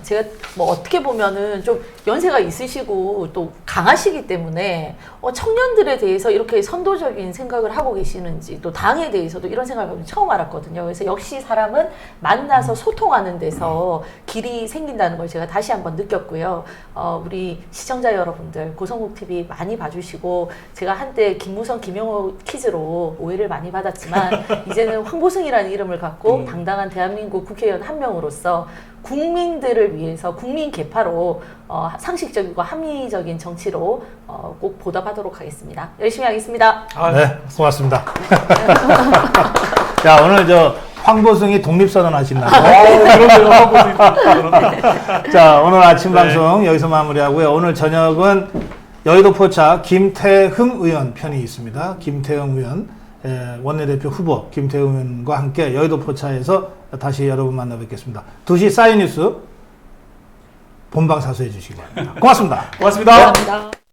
제가 뭐 어떻게 보면은 좀 연세가 있으시고 또 강하시기 때문에 청년들에 대해서 이렇게 선도적인 생각을 하고 계시는지 또 당에 대해서도 이런 생각을 처음 알았거든요. 그래서 역시 사람은 만나서 소통하는 데서 길이 생긴다는 걸 제가 다시 한번 느꼈고요. 우리 시청자 여러분들 고성국 TV 많이 봐주시고 제가 한때 김무성, 김영호 퀴즈로 오해를 많이 받았지만 이제는 황보승이라는 이름을 갖고 당당한 대한민국 국회의원 한 명으로서 국민들을 위해서 국민 개파로 상식적이고 합리적인 정치로 꼭 보답하도록 하겠습니다. 열심히 하겠습니다. 네, 고맙습니다. 자, 오늘 황보승이 독립선언 하신다고. 자, 오늘 아침 방송 여기서 마무리하고요. 오늘 저녁은 여의도 포차 김태흥 의원 편이 있습니다. 김태흥 의원, 원내대표 후보 김태흥 의원과 함께 여의도 포차에서 다시 여러분 만나 뵙겠습니다. 2시 사이뉴스 본방 사수해 주시기 바랍니다. 고맙습니다. 고맙습니다. 감사합니다.